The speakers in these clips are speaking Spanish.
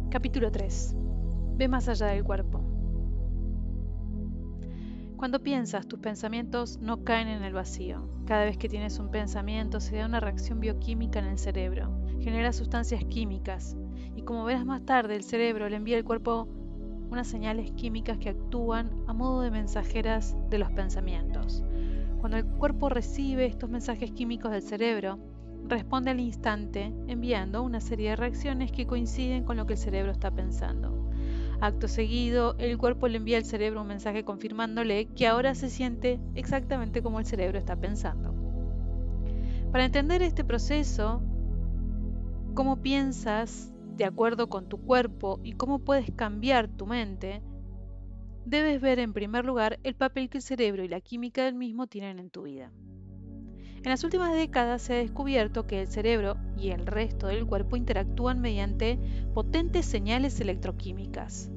Capítulo 3. Ve más allá del cuerpo. Cuando piensas, tus pensamientos no caen en el vacío. Cada vez que tienes un pensamiento, se da una reacción bioquímica en el cerebro, genera sustancias químicas, y como verás más tarde, el cerebro le envía al cuerpo unas señales químicas que actúan a modo de mensajeras de los pensamientos. Cuando el cuerpo recibe estos mensajes químicos del cerebro, responde al instante enviando una serie de reacciones que coinciden con lo que el cerebro está pensando. Acto seguido, el cuerpo le envía al cerebro un mensaje confirmándole que ahora se siente exactamente como el cerebro está pensando. Para entender este proceso, cómo piensas de acuerdo con tu cuerpo y cómo puedes cambiar tu mente, debes ver en primer lugar el papel que el cerebro y la química del mismo tienen en tu vida. En las últimas décadas se ha descubierto que el cerebro y el resto del cuerpo interactúan mediante potentes señales electroquímicas.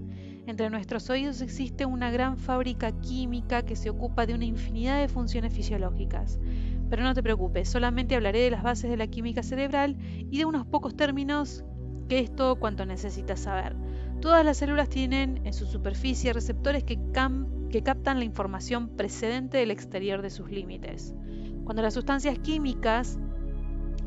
Entre nuestros oídos existe una gran fábrica química que se ocupa de una infinidad de funciones fisiológicas. Pero no te preocupes, solamente hablaré de las bases de la química cerebral y de unos pocos términos que es todo cuanto necesitas saber. Todas las células tienen en su superficie receptores que captan la información precedente del exterior de sus límites. Cuando las sustancias químicas,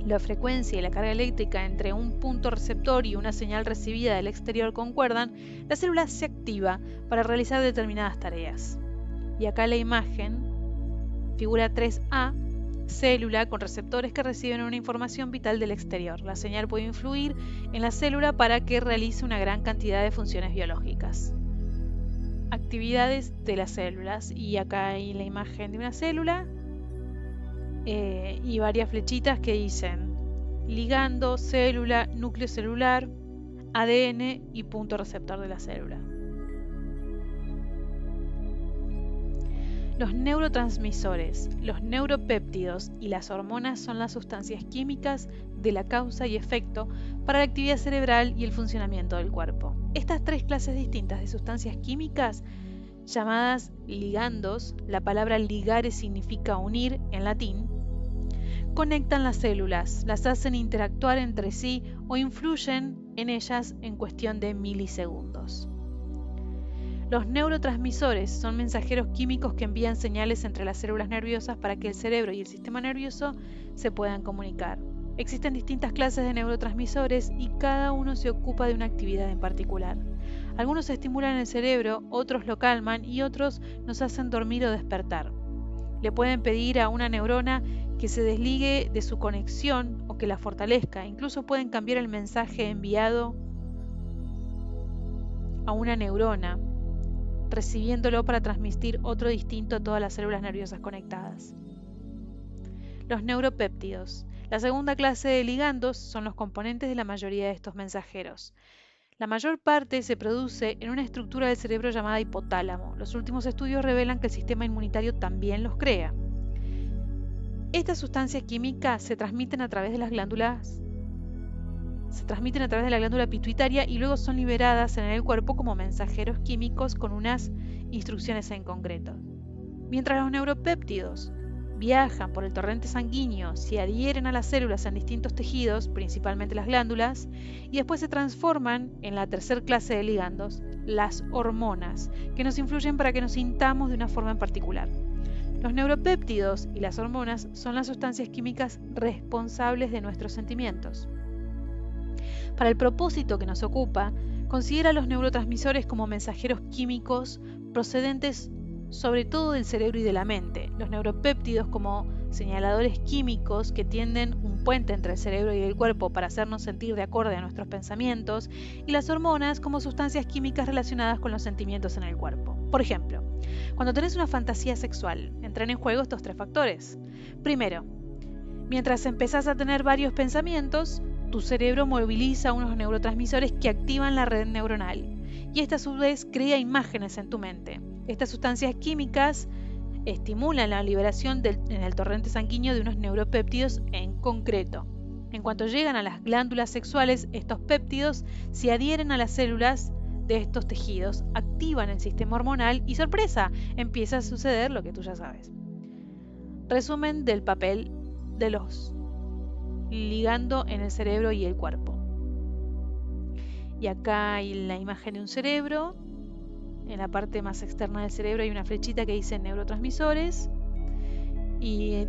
la frecuencia y la carga eléctrica entre un punto receptor y una señal recibida del exterior concuerdan, la célula se activa para realizar determinadas tareas. Y acá la imagen, figura 3A, célula con receptores que reciben una información vital del exterior. La señal puede influir en la célula para que realice una gran cantidad de funciones biológicas. Actividades de las células. Y acá hay la imagen de una célula y varias flechitas que dicen ligando, célula, núcleo celular, ADN y punto receptor de la célula. Los neurotransmisores, los neuropéptidos y las hormonas son las sustancias químicas de la causa y efecto para la actividad cerebral y el funcionamiento del cuerpo. Estas tres clases distintas de sustancias químicas, llamadas ligandos, la palabra ligare significa unir en latín, conectan las células, las hacen interactuar entre sí o influyen en ellas en cuestión de milisegundos. Los neurotransmisores son mensajeros químicos que envían señales entre las células nerviosas para que el cerebro y el sistema nervioso se puedan comunicar. Existen distintas clases de neurotransmisores y cada uno se ocupa de una actividad en particular. Algunos estimulan el cerebro, otros lo calman y otros nos hacen dormir o despertar. Le pueden pedir a una neurona que se desligue de su conexión o que la fortalezca. Incluso pueden cambiar el mensaje enviado a una neurona, recibiéndolo para transmitir otro distinto a todas las células nerviosas conectadas. Los neuropéptidos. La segunda clase de ligandos son los componentes de la mayoría de estos mensajeros. La mayor parte se produce en una estructura del cerebro llamada hipotálamo. Los últimos estudios revelan que el sistema inmunitario también los crea. Estas sustancias químicas se transmiten a través de las glándulas pituitaria y luego son liberadas en el cuerpo como mensajeros químicos con unas instrucciones en concreto. Mientras los neuropéptidos viajan por el torrente sanguíneo, se adhieren a las células en distintos tejidos, principalmente las glándulas, y después se transforman en la tercera clase de ligandos, las hormonas, que nos influyen para que nos sintamos de una forma en particular. Los neuropéptidos y las hormonas son las sustancias químicas responsables de nuestros sentimientos. Para el propósito que nos ocupa, considera los neurotransmisores como mensajeros químicos procedentes sobre todo del cerebro y de la mente, los neuropéptidos como señaladores químicos que tienden un puente entre el cerebro y el cuerpo para hacernos sentir de acorde a nuestros pensamientos, y las hormonas como sustancias químicas relacionadas con los sentimientos en el cuerpo. Por ejemplo, cuando tenés una fantasía sexual, entran en juego estos tres factores. Primero, mientras empezás a tener varios pensamientos, tu cerebro moviliza unos neurotransmisores que activan la red neuronal, y esta a su vez crea imágenes en tu mente. Estas sustancias químicas estimulan la liberación en el torrente sanguíneo de unos neuropéptidos en concreto. En cuanto llegan a las glándulas sexuales, estos péptidos se adhieren a las células de estos tejidos, activan el sistema hormonal y ¡sorpresa! Empieza a suceder lo que tú ya sabes. Resumen del papel de los ligando en el cerebro y el cuerpo. Y acá hay la imagen de un cerebro. En la parte más externa del cerebro hay una flechita que dice neurotransmisores. Y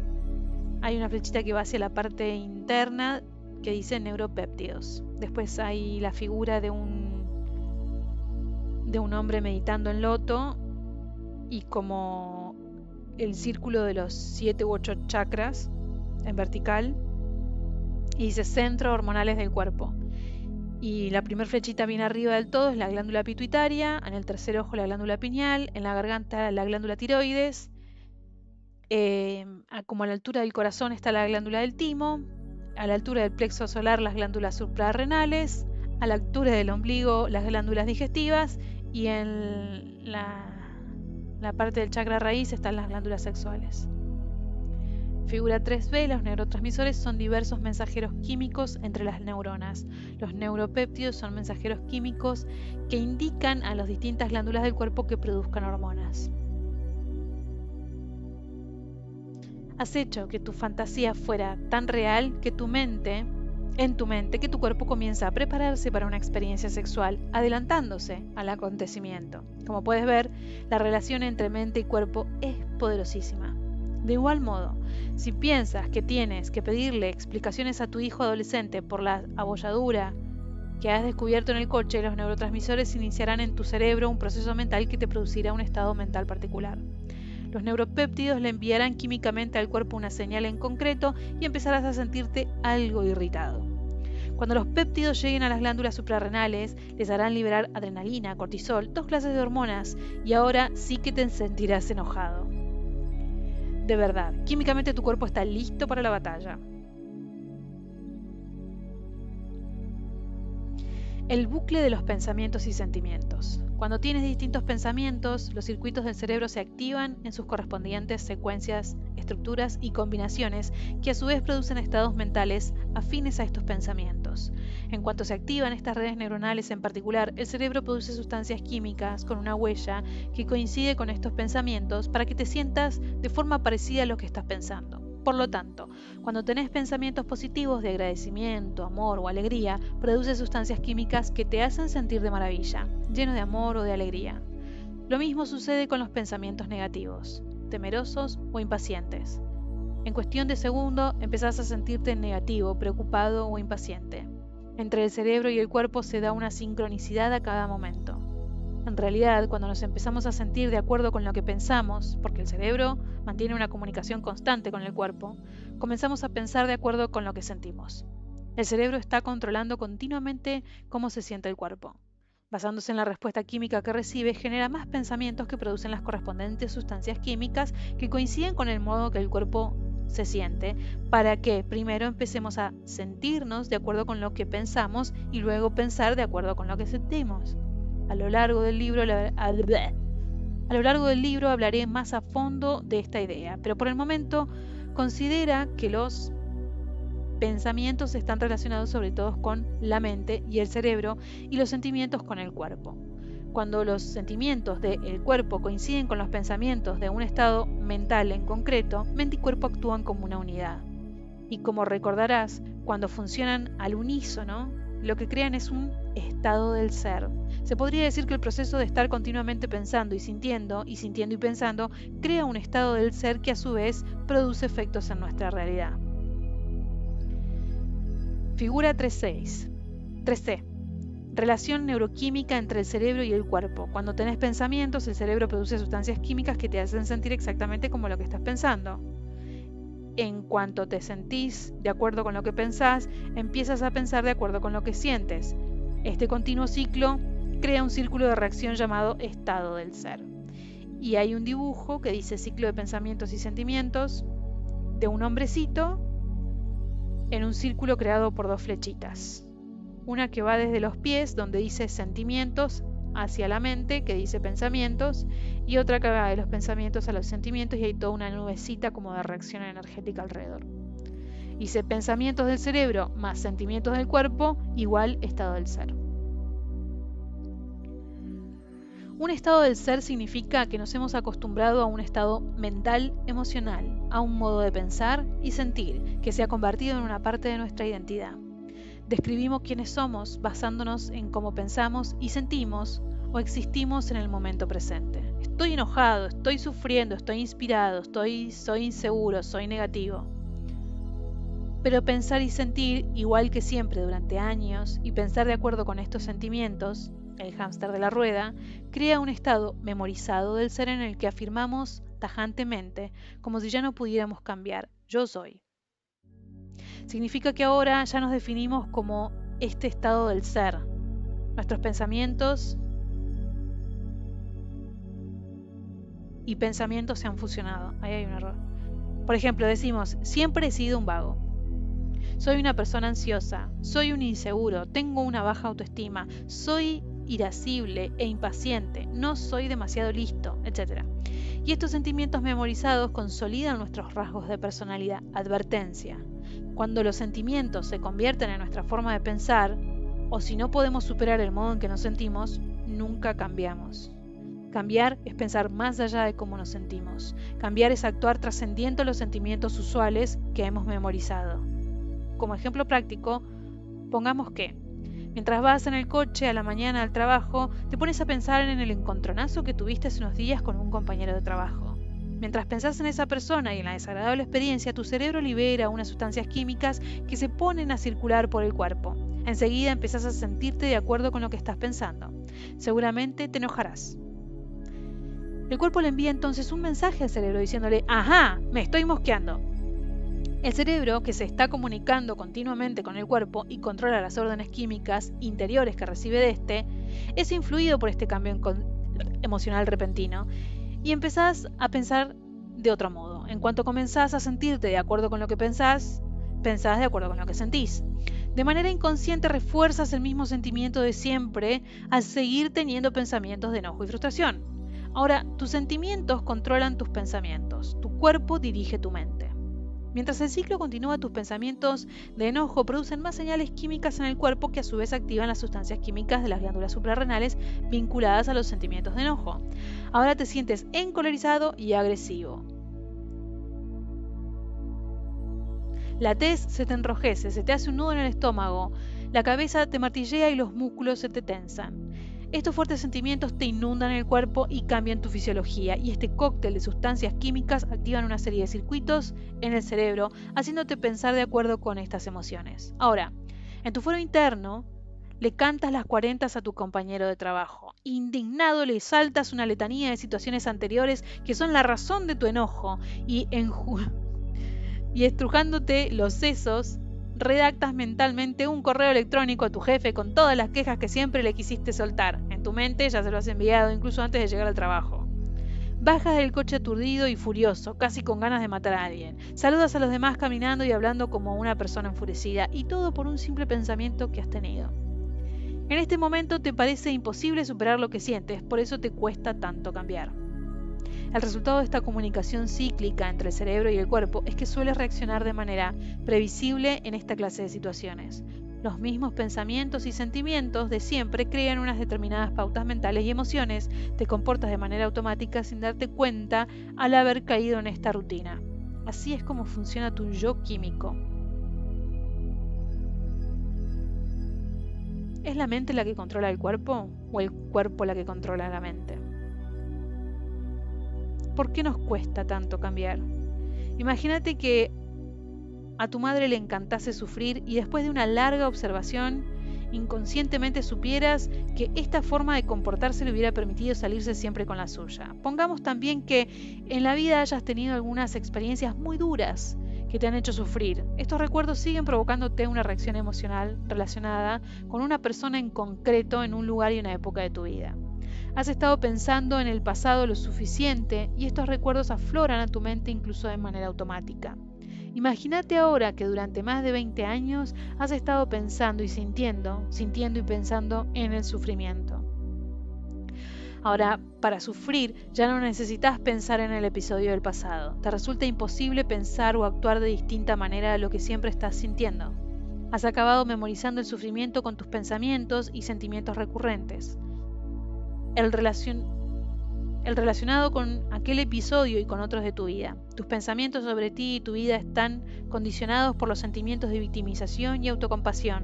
hay una flechita que va hacia la parte interna que dice neuropéptidos. Después hay la figura de un hombre meditando en loto y como el círculo de los 7 u 8 chakras en vertical. Y dice centros hormonales del cuerpo. Y la primera flechita bien arriba del todo es la glándula pituitaria, en el tercer ojo la glándula pineal, en la garganta la glándula tiroides, como a la altura del corazón está la glándula del timo, a la altura del plexo solar las glándulas suprarrenales, a la altura del ombligo las glándulas digestivas y en la parte del chakra raíz están las glándulas sexuales. Figura 3b, los neurotransmisores son diversos mensajeros químicos entre las neuronas. Los neuropéptidos son mensajeros químicos que indican a las distintas glándulas del cuerpo que produzcan hormonas. Has hecho que tu fantasía fuera tan real que en tu mente, que tu cuerpo comienza a prepararse para una experiencia sexual, adelantándose al acontecimiento. Como puedes ver, la relación entre mente y cuerpo es poderosísima. De igual modo, si piensas que tienes que pedirle explicaciones a tu hijo adolescente por la abolladura que has descubierto en el coche, los neurotransmisores iniciarán en tu cerebro un proceso mental que te producirá un estado mental particular. Los neuropéptidos le enviarán químicamente al cuerpo una señal en concreto y empezarás a sentirte algo irritado. Cuando los péptidos lleguen a las glándulas suprarrenales, les harán liberar adrenalina, cortisol, 2 clases de hormonas, y ahora sí que te sentirás enojado. De verdad, químicamente tu cuerpo está listo para la batalla. El bucle de los pensamientos y sentimientos. Cuando tienes distintos pensamientos, los circuitos del cerebro se activan en sus correspondientes secuencias, estructuras y combinaciones que a su vez producen estados mentales afines a estos pensamientos. En cuanto se activan estas redes neuronales en particular, el cerebro produce sustancias químicas con una huella que coincide con estos pensamientos para que te sientas de forma parecida a lo que estás pensando. Por lo tanto, cuando tenés pensamientos positivos de agradecimiento, amor o alegría, produce sustancias químicas que te hacen sentir de maravilla, lleno de amor o de alegría. Lo mismo sucede con los pensamientos negativos, temerosos o impacientes. En cuestión de segundo, empezás a sentirte negativo, preocupado o impaciente. Entre el cerebro y el cuerpo se da una sincronicidad a cada momento. En realidad, cuando nos empezamos a sentir de acuerdo con lo que pensamos, porque el cerebro mantiene una comunicación constante con el cuerpo, comenzamos a pensar de acuerdo con lo que sentimos. El cerebro está controlando continuamente cómo se siente el cuerpo. Basándose en la respuesta química que recibe, genera más pensamientos que producen las correspondientes sustancias químicas que coinciden con el modo que el cuerpo se siente, para que primero empecemos a sentirnos de acuerdo con lo que pensamos y luego pensar de acuerdo con lo que sentimos. A lo largo del libro hablaré más a fondo de esta idea, pero por el momento considera que los pensamientos están relacionados sobre todo con la mente y el cerebro y los sentimientos con el cuerpo. Cuando los sentimientos del cuerpo coinciden con los pensamientos de un estado mental en concreto, mente y cuerpo actúan como una unidad. Y como recordarás, cuando funcionan al unísono, lo que crean es un estado del ser. Se podría decir que el proceso de estar continuamente pensando y sintiendo y pensando crea un estado del ser que a su vez produce efectos en nuestra realidad. Figura 3C. Relación neuroquímica entre el cerebro y el cuerpo. Cuando tenés pensamientos, el cerebro produce sustancias químicas que te hacen sentir exactamente como lo que estás pensando. En cuanto te sentís de acuerdo con lo que pensás, empiezas a pensar de acuerdo con lo que sientes. Este continuo ciclo crea un círculo de reacción llamado estado del ser. Y hay un dibujo que dice ciclo de pensamientos y sentimientos de un hombrecito en un círculo creado por 2 flechitas. Una que va desde los pies, donde dice sentimientos, hacia la mente, que dice pensamientos, y otra que va de los pensamientos a los sentimientos, y hay toda una nubecita como de reacción energética alrededor. Dice pensamientos del cerebro más sentimientos del cuerpo igual estado del ser. Un estado del ser significa que nos hemos acostumbrado a un estado mental, emocional, a un modo de pensar y sentir que se ha convertido en una parte de nuestra identidad. Describimos quiénes somos basándonos en cómo pensamos y sentimos o existimos en el momento presente. Estoy enojado, estoy sufriendo, estoy inspirado, soy inseguro, soy negativo. Pero pensar y sentir igual que siempre durante años y pensar de acuerdo con estos sentimientos, el hámster de la rueda, crea un estado memorizado del ser en el que afirmamos tajantemente, como si ya no pudiéramos cambiar, yo soy. Significa que ahora ya nos definimos como este estado del ser. Nuestros pensamientos y pensamientos se han fusionado. Ahí hay un error. Por ejemplo, decimos, siempre he sido un vago. Soy una persona ansiosa, soy un inseguro, tengo una baja autoestima, soy irascible e impaciente, no soy demasiado listo, etc. Y estos sentimientos memorizados consolidan nuestros rasgos de personalidad. Advertencia. Cuando los sentimientos se convierten en nuestra forma de pensar, o si no podemos superar el modo en que nos sentimos, nunca cambiamos. Cambiar es pensar más allá de cómo nos sentimos. Cambiar es actuar trascendiendo los sentimientos usuales que hemos memorizado. Como ejemplo práctico, pongamos que, mientras vas en el coche a la mañana al trabajo, te pones a pensar en el encontronazo que tuviste hace unos días con un compañero de trabajo. Mientras pensás en esa persona y en la desagradable experiencia, tu cerebro libera unas sustancias químicas que se ponen a circular por el cuerpo. Enseguida empezás a sentirte de acuerdo con lo que estás pensando. Seguramente te enojarás. El cuerpo le envía entonces un mensaje al cerebro diciéndole, ¡ajá! Me estoy mosqueando. El cerebro, que se está comunicando continuamente con el cuerpo y controla las órdenes químicas interiores que recibe de este, es influido por este cambio emocional repentino y empezás a pensar de otro modo. En cuanto comenzás a sentirte de acuerdo con lo que pensás de acuerdo con lo que sentís. De manera inconsciente refuerzas el mismo sentimiento de siempre al seguir teniendo pensamientos de enojo y frustración. Ahora, tus sentimientos controlan tus pensamientos, tu cuerpo dirige tu mente. Mientras el ciclo continúa, tus pensamientos de enojo producen más señales químicas en el cuerpo que a su vez activan las sustancias químicas de las glándulas suprarrenales vinculadas a los sentimientos de enojo. Ahora te sientes encolerizado y agresivo. La tez se te enrojece, se te hace un nudo en el estómago, la cabeza te martillea y los músculos se te tensan. Estos fuertes sentimientos te inundan el cuerpo y cambian tu fisiología, y este cóctel de sustancias químicas activan una serie de circuitos en el cerebro, haciéndote pensar de acuerdo con estas emociones. Ahora, en tu fuero interno, le cantas las 40 a tu compañero de trabajo. Indignado le saltas una letanía de situaciones anteriores que son la razón de tu enojo, y estrujándote los sesos, redactas mentalmente un correo electrónico a tu jefe con todas las quejas que siempre le quisiste soltar. En tu mente ya se lo has enviado incluso antes de llegar al trabajo. Bajas del coche aturdido y furioso, casi con ganas de matar a alguien. Saludas a los demás caminando y hablando como una persona enfurecida, y todo por un simple pensamiento que has tenido. En este momento te parece imposible superar lo que sientes, por eso te cuesta tanto cambiar. El resultado de esta comunicación cíclica entre el cerebro y el cuerpo es que sueles reaccionar de manera previsible en esta clase de situaciones. Los mismos pensamientos y sentimientos de siempre crean unas determinadas pautas mentales y emociones, te comportas de manera automática sin darte cuenta al haber caído en esta rutina. Así es como funciona tu yo químico. ¿Es la mente la que controla el cuerpo o el cuerpo la que controla la mente? ¿Por qué nos cuesta tanto cambiar? Imagínate que a tu madre le encantase sufrir y después de una larga observación, inconscientemente supieras que esta forma de comportarse le hubiera permitido salirse siempre con la suya. Pongamos también que en la vida hayas tenido algunas experiencias muy duras que te han hecho sufrir. Estos recuerdos siguen provocándote una reacción emocional relacionada con una persona en concreto en un lugar y una época de tu vida. Has estado pensando en el pasado lo suficiente y estos recuerdos afloran a tu mente incluso de manera automática. Imagínate ahora que durante más de 20 años has estado pensando y sintiendo y pensando en el sufrimiento. Ahora, para sufrir ya no necesitas pensar en el episodio del pasado. Te resulta imposible pensar o actuar de distinta manera a lo que siempre estás sintiendo. Has acabado memorizando el sufrimiento con tus pensamientos y sentimientos recurrentes. El relacionado con aquel episodio y con otros de tu vida. Tus pensamientos sobre ti y tu vida están condicionados por los sentimientos de victimización y autocompasión.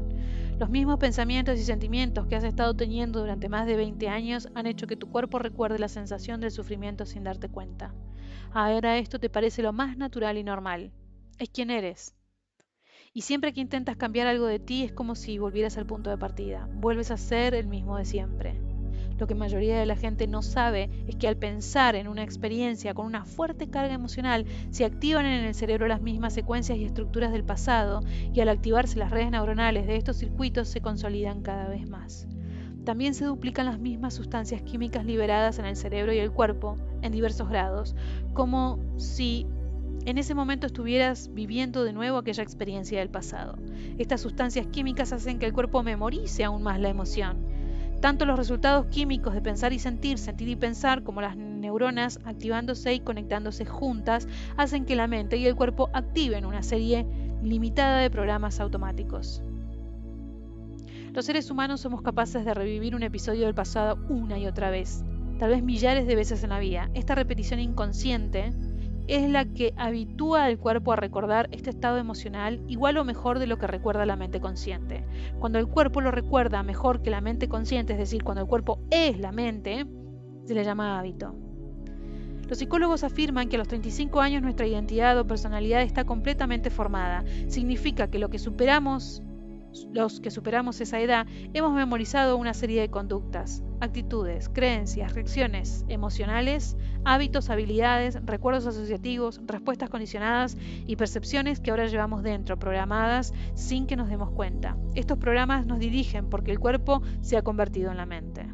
Los mismos pensamientos y sentimientos que has estado teniendo durante más de 20 años han hecho que tu cuerpo recuerde la sensación del sufrimiento sin darte cuenta. Ahora esto te parece lo más natural y normal. Es quien eres. Y siempre que intentas cambiar algo de ti es como si volvieras al punto de partida. Vuelves a ser el mismo de siempre. Lo que la mayoría de la gente no sabe es que al pensar en una experiencia con una fuerte carga emocional, se activan en el cerebro las mismas secuencias y estructuras del pasado, y al activarse las redes neuronales de estos circuitos se consolidan cada vez más. También se duplican las mismas sustancias químicas liberadas en el cerebro y el cuerpo en diversos grados, como si en ese momento estuvieras viviendo de nuevo aquella experiencia del pasado. Estas sustancias químicas hacen que el cuerpo memorice aún más la emoción. Tanto los resultados químicos de pensar y sentir y pensar, como las neuronas activándose y conectándose juntas, hacen que la mente y el cuerpo activen una serie limitada de programas automáticos. Los seres humanos somos capaces de revivir un episodio del pasado una y otra vez, tal vez millares de veces en la vida. Esta repetición inconsciente es la que habitúa al cuerpo a recordar este estado emocional igual o mejor de lo que recuerda la mente consciente. Cuando el cuerpo lo recuerda mejor que la mente consciente, es decir, cuando el cuerpo es la mente, se le llama hábito. Los psicólogos afirman que a los 35 años nuestra identidad o personalidad está completamente formada. Significa que los que superamos esa edad hemos memorizado una serie de conductas, actitudes, creencias, reacciones emocionales, hábitos, habilidades, recuerdos asociativos, respuestas condicionadas y percepciones que ahora llevamos dentro, programadas sin que nos demos cuenta. Estos programas nos dirigen porque el cuerpo se ha convertido en la mente.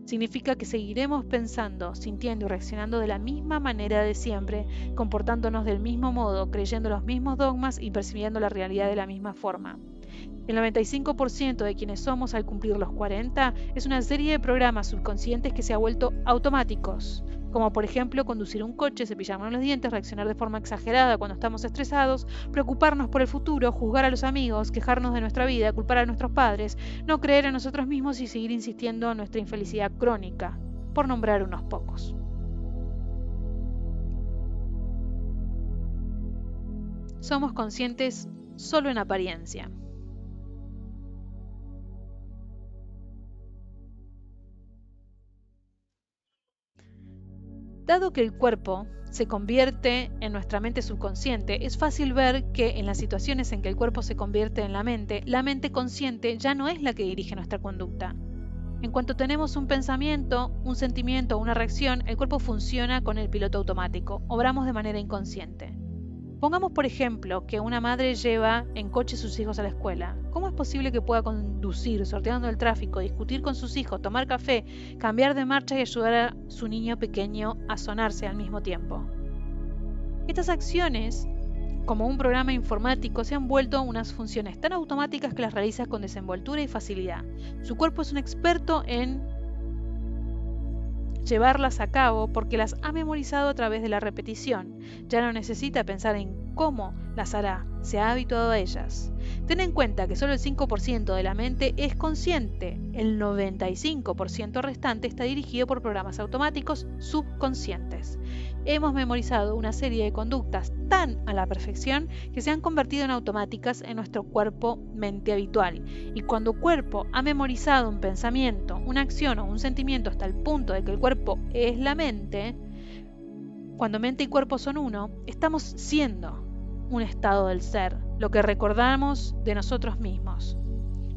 Significa que seguiremos pensando, sintiendo y reaccionando de la misma manera de siempre, comportándonos del mismo modo, creyendo los mismos dogmas y percibiendo la realidad de la misma forma. El 95% de quienes somos al cumplir los 40 es una serie de programas subconscientes que se han vuelto automáticos, como por ejemplo conducir un coche, cepillarnos los dientes, reaccionar de forma exagerada cuando estamos estresados, preocuparnos por el futuro, juzgar a los amigos, quejarnos de nuestra vida, culpar a nuestros padres, no creer en nosotros mismos y seguir insistiendo en nuestra infelicidad crónica, por nombrar unos pocos. Somos conscientes solo en apariencia. Dado que el cuerpo se convierte en nuestra mente subconsciente, es fácil ver que en las situaciones en que el cuerpo se convierte en la mente consciente ya no es la que dirige nuestra conducta. En cuanto tenemos un pensamiento, un sentimiento o una reacción, el cuerpo funciona con el piloto automático, obramos de manera inconsciente. Pongamos por ejemplo que una madre lleva en coche a sus hijos a la escuela. ¿Cómo es posible que pueda conducir, sorteando el tráfico, discutir con sus hijos, tomar café, cambiar de marcha y ayudar a su niño pequeño a sonarse al mismo tiempo? Estas acciones, como un programa informático, se han vuelto unas funciones tan automáticas que las realiza con desenvoltura y facilidad. Su cuerpo es un experto en llevarlas a cabo porque las ha memorizado a través de la repetición. Ya no necesita pensar en cómo las hará, se ha habituado a ellas. Ten en cuenta que solo el 5% de la mente es consciente, el 95% restante está dirigido por programas automáticos subconscientes. Hemos memorizado una serie de conductas tan a la perfección que se han convertido en automáticas en nuestro cuerpo-mente habitual. Y cuando el cuerpo ha memorizado un pensamiento, una acción o un sentimiento hasta el punto de que el cuerpo es la mente, cuando mente y cuerpo son uno, estamos siendo un estado del ser, lo que recordamos de nosotros mismos.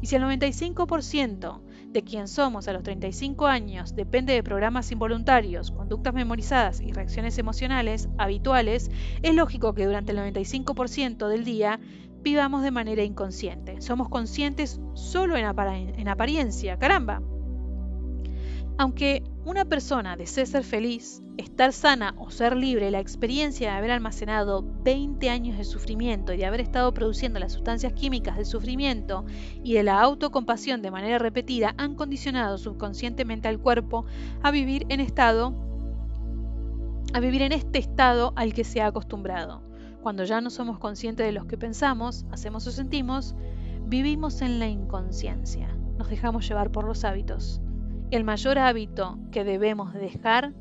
Y si el 95% de quien somos a los 35 años depende de programas involuntarios, conductas memorizadas y reacciones emocionales habituales, es lógico que durante el 95% del día vivamos de manera inconsciente. Somos conscientes solo en apariencia, caramba. Aunque una persona desee ser feliz, estar sana o ser libre, la experiencia de haber almacenado 20 años de sufrimiento y de haber estado produciendo las sustancias químicas del sufrimiento y de la autocompasión de manera repetida han condicionado subconscientemente al cuerpo a vivir en este estado al que se ha acostumbrado. Cuando ya no somos conscientes de lo que pensamos, hacemos o sentimos, vivimos en la inconsciencia. Nos dejamos llevar por los hábitos. El mayor hábito que debemos dejar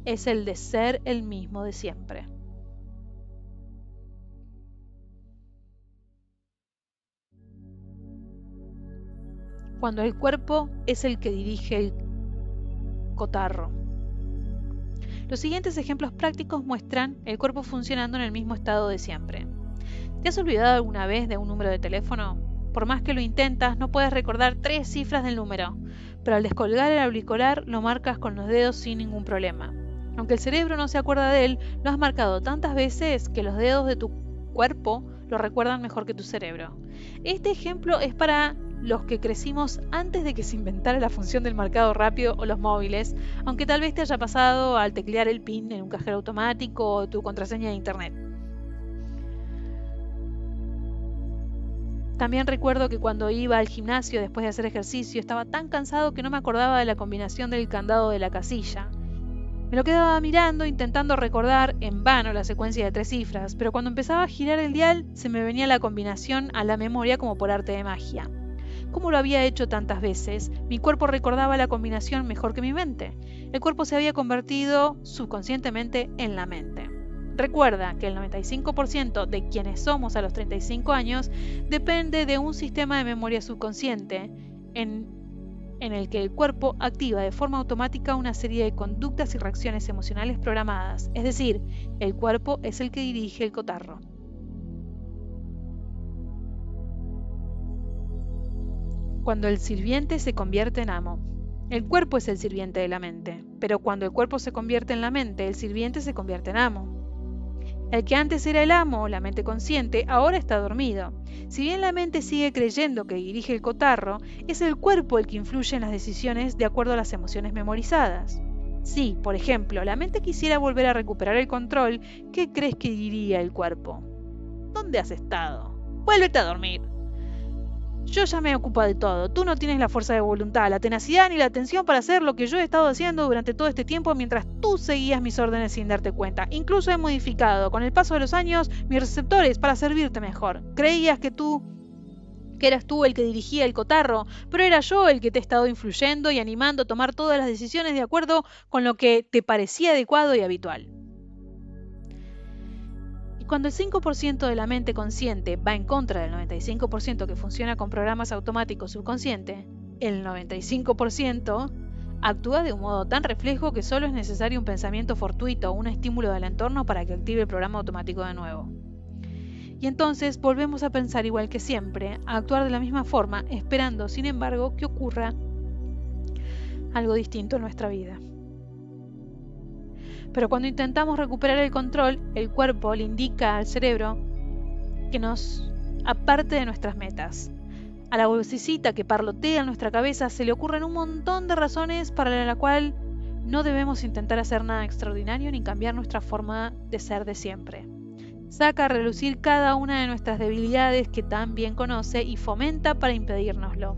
es el de ser el mismo de siempre. cuando el cuerpo es el que dirige el cotarro. Los siguientes ejemplos prácticos muestran el cuerpo funcionando en el mismo estado de siempre. ¿Te has olvidado alguna vez de un número de teléfono? Por más que lo intentas, no puedes recordar 3 cifras del número, pero al descolgar el auricular lo marcas con los dedos sin ningún problema. Aunque el cerebro no se acuerda de él, lo has marcado tantas veces que los dedos de tu cuerpo lo recuerdan mejor que tu cerebro. Este ejemplo es para los que crecimos antes de que se inventara la función del marcado rápido o los móviles, aunque tal vez te haya pasado al teclear el PIN en un cajero automático o tu contraseña de internet. También recuerdo que cuando iba al gimnasio después de hacer ejercicio estaba tan cansado que no me acordaba de la combinación del candado de la casilla. Me lo quedaba mirando intentando recordar en vano la secuencia de 3 cifras, pero cuando empezaba a girar el dial se me venía la combinación a la memoria como por arte de magia. Como lo había hecho tantas veces, mi cuerpo recordaba la combinación mejor que mi mente. El cuerpo se había convertido subconscientemente en la mente. Recuerda que el 95% de quienes somos a los 35 años depende de un sistema de memoria subconsciente en el que el cuerpo activa de forma automática una serie de conductas y reacciones emocionales programadas. Es decir, el cuerpo es el que dirige el cotarro. Cuando el sirviente se convierte en amo. El cuerpo es el sirviente de la mente, pero cuando el cuerpo se convierte en la mente, el sirviente se convierte en amo. El que antes era el amo, la mente consciente, ahora está dormido. Si bien la mente sigue creyendo que dirige el cotarro, es el cuerpo el que influye en las decisiones de acuerdo a las emociones memorizadas. Si, por ejemplo, la mente quisiera volver a recuperar el control, ¿qué crees que diría el cuerpo? ¿Dónde has estado? Vuélvete a dormir. Yo ya me ocupo de todo. Tú no tienes la fuerza de voluntad, la tenacidad ni la atención para hacer lo que yo he estado haciendo durante todo este tiempo mientras tú seguías mis órdenes sin darte cuenta. Incluso he modificado, con el paso de los años, mis receptores para servirte mejor. Creías que eras tú el que dirigía el cotarro, pero era yo el que te he estado influyendo y animando a tomar todas las decisiones de acuerdo con lo que te parecía adecuado y habitual. Cuando el 5% de la mente consciente va en contra del 95% que funciona con programas automáticos subconscientes, el 95% actúa de un modo tan reflejo que solo es necesario un pensamiento fortuito o un estímulo del entorno para que active el programa automático de nuevo. Y entonces volvemos a pensar igual que siempre, a actuar de la misma forma, esperando, sin embargo, que ocurra algo distinto en nuestra vida. Pero cuando intentamos recuperar el control, el cuerpo le indica al cerebro que nos aparte de nuestras metas. A la vocecita que parlotea en nuestra cabeza se le ocurren un montón de razones para la cual no debemos intentar hacer nada extraordinario ni cambiar nuestra forma de ser de siempre. Saca a relucir cada una de nuestras debilidades que tan bien conoce y fomenta para impedírnoslo.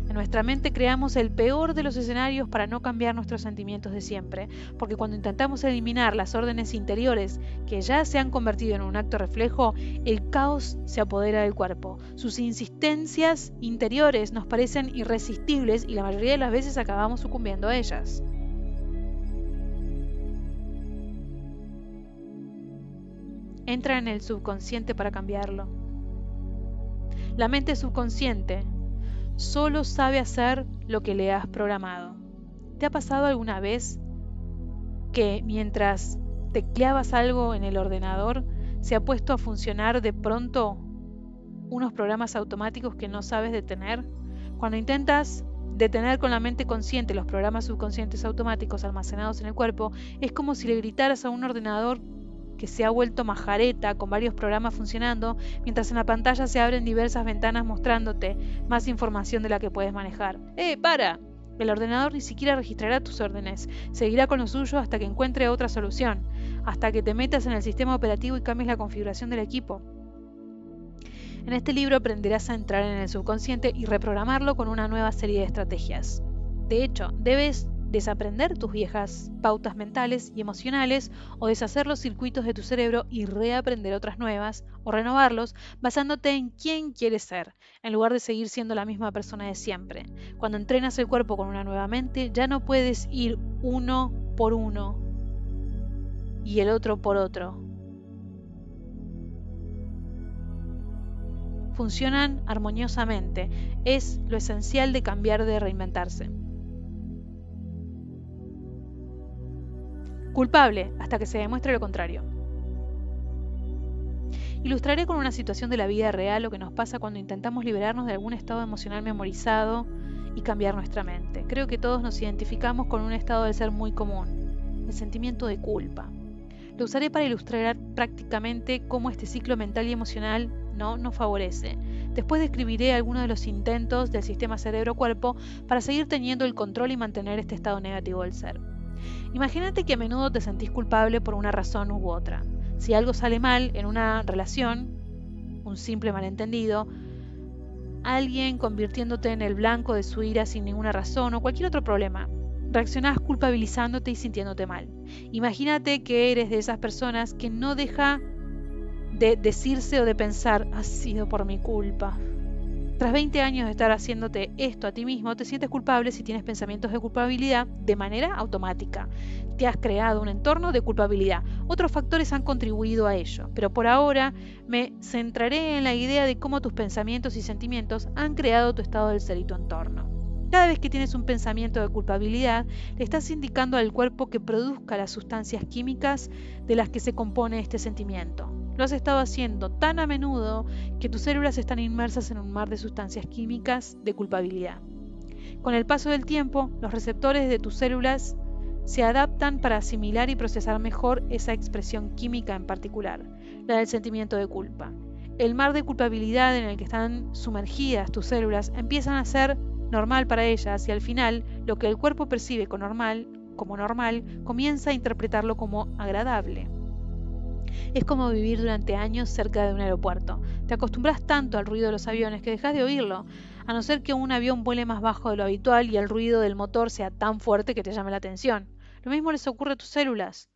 En nuestra mente creamos el peor de los escenarios para no cambiar nuestros sentimientos de siempre, porque cuando intentamos eliminar las órdenes interiores que ya se han convertido en un acto reflejo, el caos se apodera del cuerpo. Sus insistencias interiores nos parecen irresistibles y la mayoría de las veces acabamos sucumbiendo a ellas. Entra en el subconsciente para cambiarlo. La mente subconsciente solo sabe hacer lo que le has programado. ¿Te ha pasado alguna vez que mientras tecleabas algo en el ordenador se ha puesto a funcionar de pronto unos programas automáticos que no sabes detener? Cuando intentas detener con la mente consciente los programas subconscientes automáticos almacenados en el cuerpo, es como si le gritaras a un ordenador que se ha vuelto majareta con varios programas funcionando, mientras en la pantalla se abren diversas ventanas mostrándote más información de la que puedes manejar. ¡Para! El ordenador ni siquiera registrará tus órdenes, seguirá con lo suyo hasta que encuentre otra solución, hasta que te metas en el sistema operativo y cambies la configuración del equipo. En este libro aprenderás a entrar en el subconsciente y reprogramarlo con una nueva serie de estrategias. De hecho, debes desaprender tus viejas pautas mentales y emocionales o deshacer los circuitos de tu cerebro y reaprender otras nuevas o renovarlos basándote en quién quieres ser, en lugar de seguir siendo la misma persona de siempre. Cuando entrenas el cuerpo con una nueva mente, ya no puedes ir uno por uno y el otro por otro. funcionan armoniosamente. Es lo esencial de cambiar, de reinventarse. Culpable, hasta que se demuestre lo contrario. Ilustraré con una situación de la vida real lo que nos pasa cuando intentamos liberarnos de algún estado emocional memorizado y cambiar nuestra mente. Creo que todos nos identificamos con un estado del ser muy común, el sentimiento de culpa. Lo usaré para ilustrar prácticamente cómo este ciclo mental y emocional no nos favorece. Después describiré algunos de los intentos del sistema cerebro-cuerpo para seguir teniendo el control y mantener este estado negativo del ser. Imagínate que a menudo te sentís culpable por una razón u otra. Si algo sale mal en una relación, un simple malentendido, alguien convirtiéndote en el blanco de su ira sin ninguna razón o cualquier otro problema, reaccionás culpabilizándote y sintiéndote mal. Imagínate que eres de esas personas que no deja de decirse o de pensar, ha sido por mi culpa. Tras 20 años de estar haciéndote esto a ti mismo, te sientes culpable si tienes pensamientos de culpabilidad de manera automática. Te has creado un entorno de culpabilidad. Otros factores han contribuido a ello, pero por ahora me centraré en la idea de cómo tus pensamientos y sentimientos han creado tu estado del ser y tu entorno. Cada vez que tienes un pensamiento de culpabilidad, le estás indicando al cuerpo que produzca las sustancias químicas de las que se compone este sentimiento. Lo has estado haciendo tan a menudo que tus células están inmersas en un mar de sustancias químicas de culpabilidad. Con el paso del tiempo, los receptores de tus células se adaptan para asimilar y procesar mejor esa expresión química en particular, la del sentimiento de culpa. El mar de culpabilidad en el que están sumergidas tus células empiezan a ser normal para ellas y al final lo que el cuerpo percibe como normal comienza a interpretarlo como agradable. Es como vivir durante años cerca de un aeropuerto. Te acostumbras tanto al ruido de los aviones que dejas de oírlo, a no ser que un avión vuele más bajo de lo habitual y el ruido del motor sea tan fuerte que te llame la atención. Lo mismo les ocurre a tus células.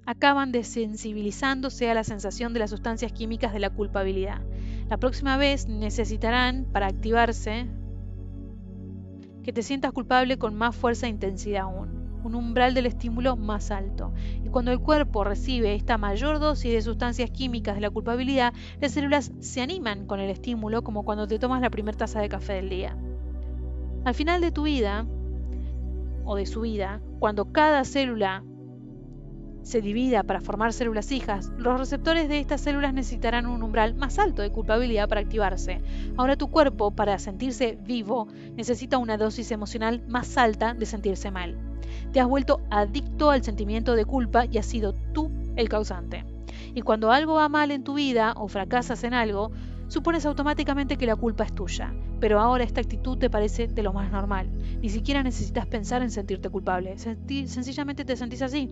Acaban desensibilizándose a la sensación de las sustancias químicas de la culpabilidad. La próxima vez necesitarán, para activarse, que te sientas culpable con más fuerza e intensidad aún. Un umbral del estímulo más alto. Y cuando el cuerpo recibe esta mayor dosis de sustancias químicas de la culpabilidad, las células se animan con el estímulo como cuando te tomas la primera taza de café del día. Al final de tu vida, o de su vida, cuando cada célula se divida para formar células hijas, los receptores de estas células necesitarán un umbral más alto de culpabilidad para activarse. Ahora tu cuerpo, para sentirse vivo, necesita una dosis emocional más alta de sentirse mal. Te has vuelto adicto al sentimiento de culpa y has sido tú el causante. Y cuando algo va mal en tu vida o fracasas en algo, supones automáticamente que la culpa es tuya. Pero ahora esta actitud te parece de lo más normal. Ni siquiera necesitas pensar en sentirte culpable. Sencillamente te sentís así.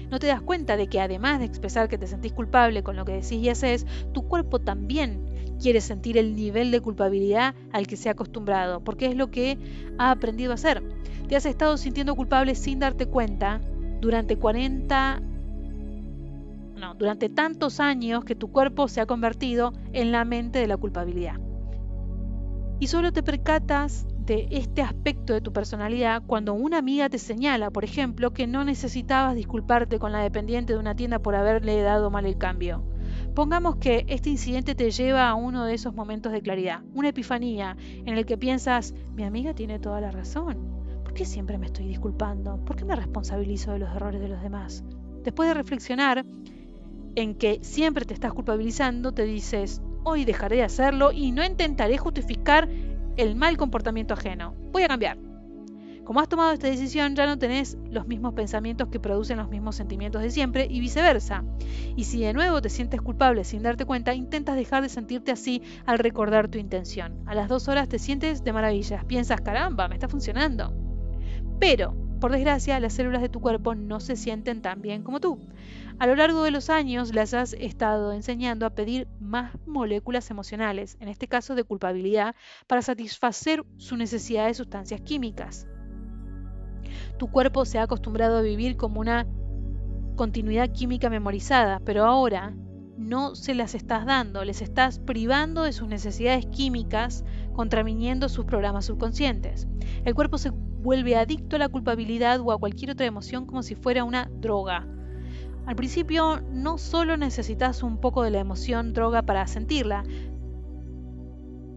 No te das cuenta de que además de expresar que te sentís culpable con lo que decís y haces, tu cuerpo también quiere sentir el nivel de culpabilidad al que se ha acostumbrado, porque es lo que ha aprendido a hacer. Te has estado sintiendo culpable sin darte cuenta durante tantos años que tu cuerpo se ha convertido en la mente de la culpabilidad. Y solo te percatas de este aspecto de tu personalidad cuando una amiga te señala, por ejemplo, que no necesitabas disculparte con la dependiente de una tienda por haberle dado mal el cambio. Pongamos que este incidente te lleva a uno de esos momentos de claridad, una epifanía en el que piensas, mi amiga tiene toda la razón. ¿Por qué siempre me estoy disculpando? ¿Por qué me responsabilizo de los errores de los demás? Después de reflexionar en que siempre te estás culpabilizando, te dices, hoy dejaré de hacerlo y no intentaré justificar el mal comportamiento ajeno. Voy a cambiar. Como has tomado esta decisión, ya no tenés los mismos pensamientos que producen los mismos sentimientos de siempre y viceversa. Y si de nuevo te sientes culpable sin darte cuenta, intentas dejar de sentirte así al recordar tu intención. A las 2 horas te sientes de maravillas, piensas, caramba, me está funcionando. Pero, por desgracia, las células de tu cuerpo no se sienten tan bien como tú. A lo largo de los años las has estado enseñando a pedir más moléculas emocionales, en este caso de culpabilidad, para satisfacer su necesidad de sustancias químicas. Tu cuerpo se ha acostumbrado a vivir como una continuidad química memorizada, pero ahora no se las estás dando, les estás privando de sus necesidades químicas, contraviniendo sus programas subconscientes. El cuerpo se vuelve adicto a la culpabilidad o a cualquier otra emoción como si fuera una droga. Al principio no solo necesitas un poco de la emoción droga para sentirla,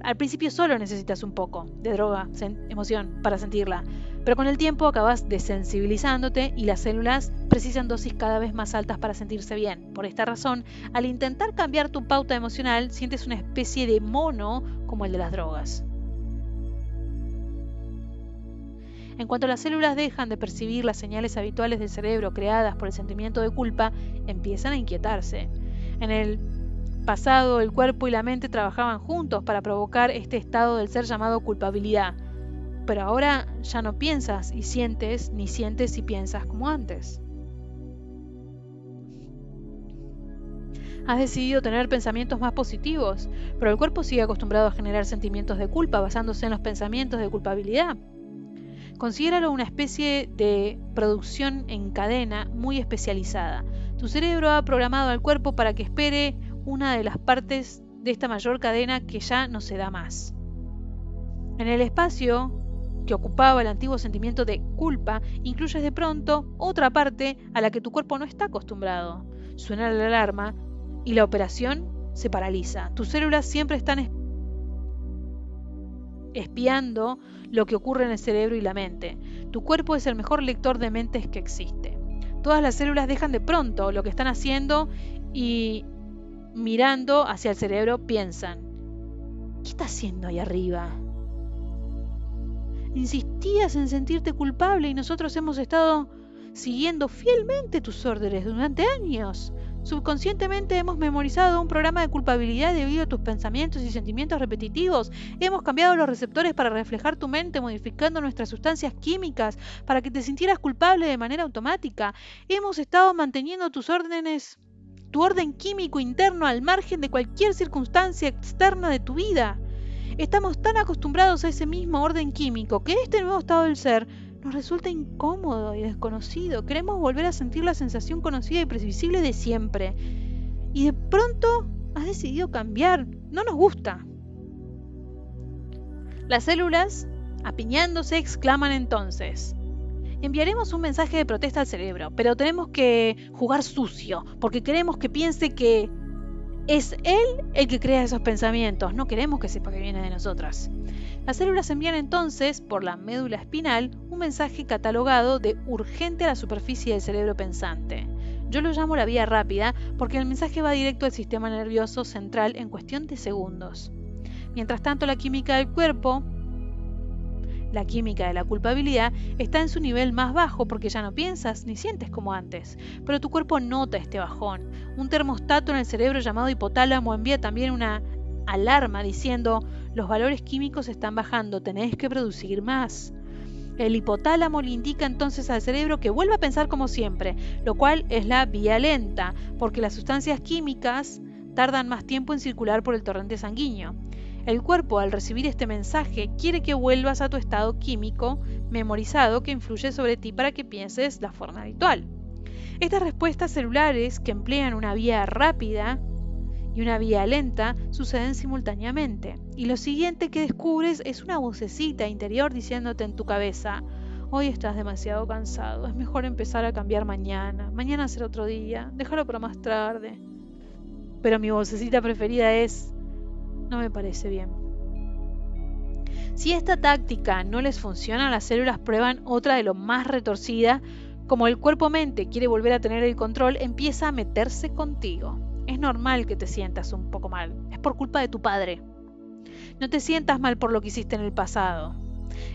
Al principio solo necesitas un poco de droga, emoción, para sentirla, pero con el tiempo acabas desensibilizándote y las células precisan dosis cada vez más altas para sentirse bien. Por esta razón, al intentar cambiar tu pauta emocional, sientes una especie de mono como el de las drogas. En cuanto las células dejan de percibir las señales habituales del cerebro creadas por el sentimiento de culpa, empiezan a inquietarse. En el pasado, el cuerpo y la mente trabajaban juntos para provocar este estado del ser llamado culpabilidad. Pero ahora ya no piensas y sientes, ni sientes y piensas como antes. Has decidido tener pensamientos más positivos, pero el cuerpo sigue acostumbrado a generar sentimientos de culpa basándose en los pensamientos de culpabilidad. Considéralo una especie de producción en cadena muy especializada. Tu cerebro ha programado al cuerpo para que espere una de las partes de esta mayor cadena que ya no se da más. En el espacio que ocupaba el antiguo sentimiento de culpa, incluyes de pronto otra parte a la que tu cuerpo no está acostumbrado. Suena la alarma y la operación se paraliza. Tus células siempre están espiando lo que ocurre en el cerebro y la mente. Tu cuerpo es el mejor lector de mentes que existe. Todas las células dejan de pronto lo que están haciendo y mirando hacia el cerebro piensan: ¿qué está haciendo ahí arriba? Insistías en sentirte culpable y nosotros hemos estado siguiendo fielmente tus órdenes durante años. Subconscientemente hemos memorizado un programa de culpabilidad debido a tus pensamientos y sentimientos repetitivos. Hemos cambiado los receptores para reflejar tu mente, modificando nuestras sustancias químicas para que te sintieras culpable de manera automática. Hemos estado manteniendo tu orden químico interno al margen de cualquier circunstancia externa de tu vida. Estamos tan acostumbrados a ese mismo orden químico que este nuevo estado del ser nos resulta incómodo y desconocido. Queremos volver a sentir la sensación conocida y previsible de siempre. Y de pronto has decidido cambiar. No nos gusta. Las células, apiñándose, exclaman entonces: enviaremos un mensaje de protesta al cerebro, pero tenemos que jugar sucio, porque queremos que piense que es él el que crea esos pensamientos. No queremos que sepa que viene de nosotras. Las células envían entonces, por la médula espinal, un mensaje catalogado de urgente a la superficie del cerebro pensante. Yo lo llamo la vía rápida porque el mensaje va directo al sistema nervioso central en cuestión de segundos. Mientras tanto, la química del cuerpo, la química de la culpabilidad, está en su nivel más bajo porque ya no piensas ni sientes como antes. Pero tu cuerpo nota este bajón. Un termostato en el cerebro llamado hipotálamo envía también una alarma diciendo: los valores químicos están bajando, tenés que producir más. El hipotálamo le indica entonces al cerebro que vuelva a pensar como siempre, lo cual es la vía lenta, porque las sustancias químicas tardan más tiempo en circular por el torrente sanguíneo. El cuerpo, al recibir este mensaje, quiere que vuelvas a tu estado químico memorizado que influye sobre ti para que pienses la forma habitual. Estas respuestas celulares, que emplean una vía rápida y una vía lenta, suceden simultáneamente. Y lo siguiente que descubres es una vocecita interior diciéndote en tu cabeza: hoy estás demasiado cansado, es mejor empezar a cambiar mañana será otro día, déjalo para más tarde. Pero mi vocecita preferida es: no me parece bien. Si esta táctica no les funciona, las células prueban otra de lo más retorcida. Como el cuerpo-mente quiere volver a tener el control, empieza a meterse contigo. Es normal que te sientas un poco mal. Es por culpa de tu padre. No te sientas mal por lo que hiciste en el pasado.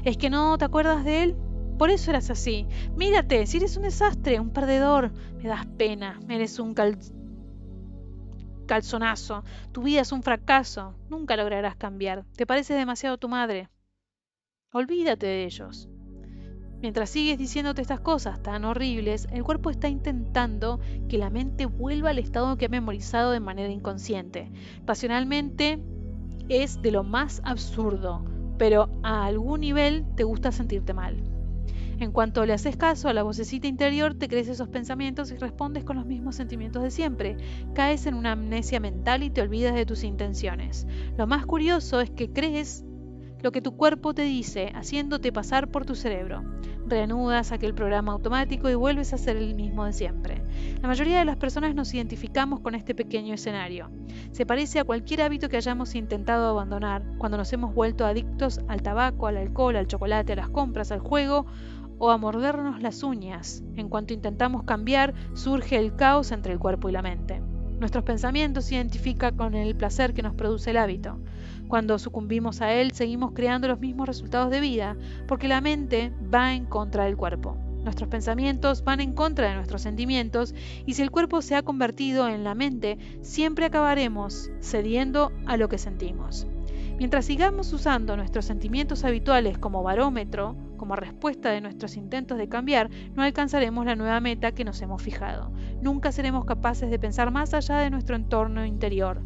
¿Es que no te acuerdas de él? Por eso eras así. Mírate, si eres un desastre, un perdedor, me das pena. Eres un calzonazo. Tu vida es un fracaso. Nunca lograrás cambiar. Te pareces demasiado a tu madre. Olvídate de ellos. Mientras sigues diciéndote estas cosas tan horribles, el cuerpo está intentando que la mente vuelva al estado que ha memorizado de manera inconsciente. Racionalmente es de lo más absurdo, pero a algún nivel te gusta sentirte mal. En cuanto le haces caso a la vocecita interior, te crees esos pensamientos y respondes con los mismos sentimientos de siempre. Caes en una amnesia mental y te olvidas de tus intenciones. Lo más curioso es que crees lo que tu cuerpo te dice, haciéndote pasar por tu cerebro. reanudas aquel programa automático y vuelves a ser el mismo de siempre. La mayoría de las personas nos identificamos con este pequeño escenario. Se parece a cualquier hábito que hayamos intentado abandonar, cuando nos hemos vuelto adictos al tabaco, al alcohol, al chocolate, a las compras, al juego o a mordernos las uñas. En cuanto intentamos cambiar, surge el caos entre el cuerpo y la mente. Nuestros pensamientos se identifican con el placer que nos produce el hábito. Cuando sucumbimos a él, seguimos creando los mismos resultados de vida, porque la mente va en contra del cuerpo. Nuestros pensamientos van en contra de nuestros sentimientos, y si el cuerpo se ha convertido en la mente, siempre acabaremos cediendo a lo que sentimos. Mientras sigamos usando nuestros sentimientos habituales como barómetro, como respuesta de nuestros intentos de cambiar, no alcanzaremos la nueva meta que nos hemos fijado. Nunca seremos capaces de pensar más allá de nuestro entorno interior.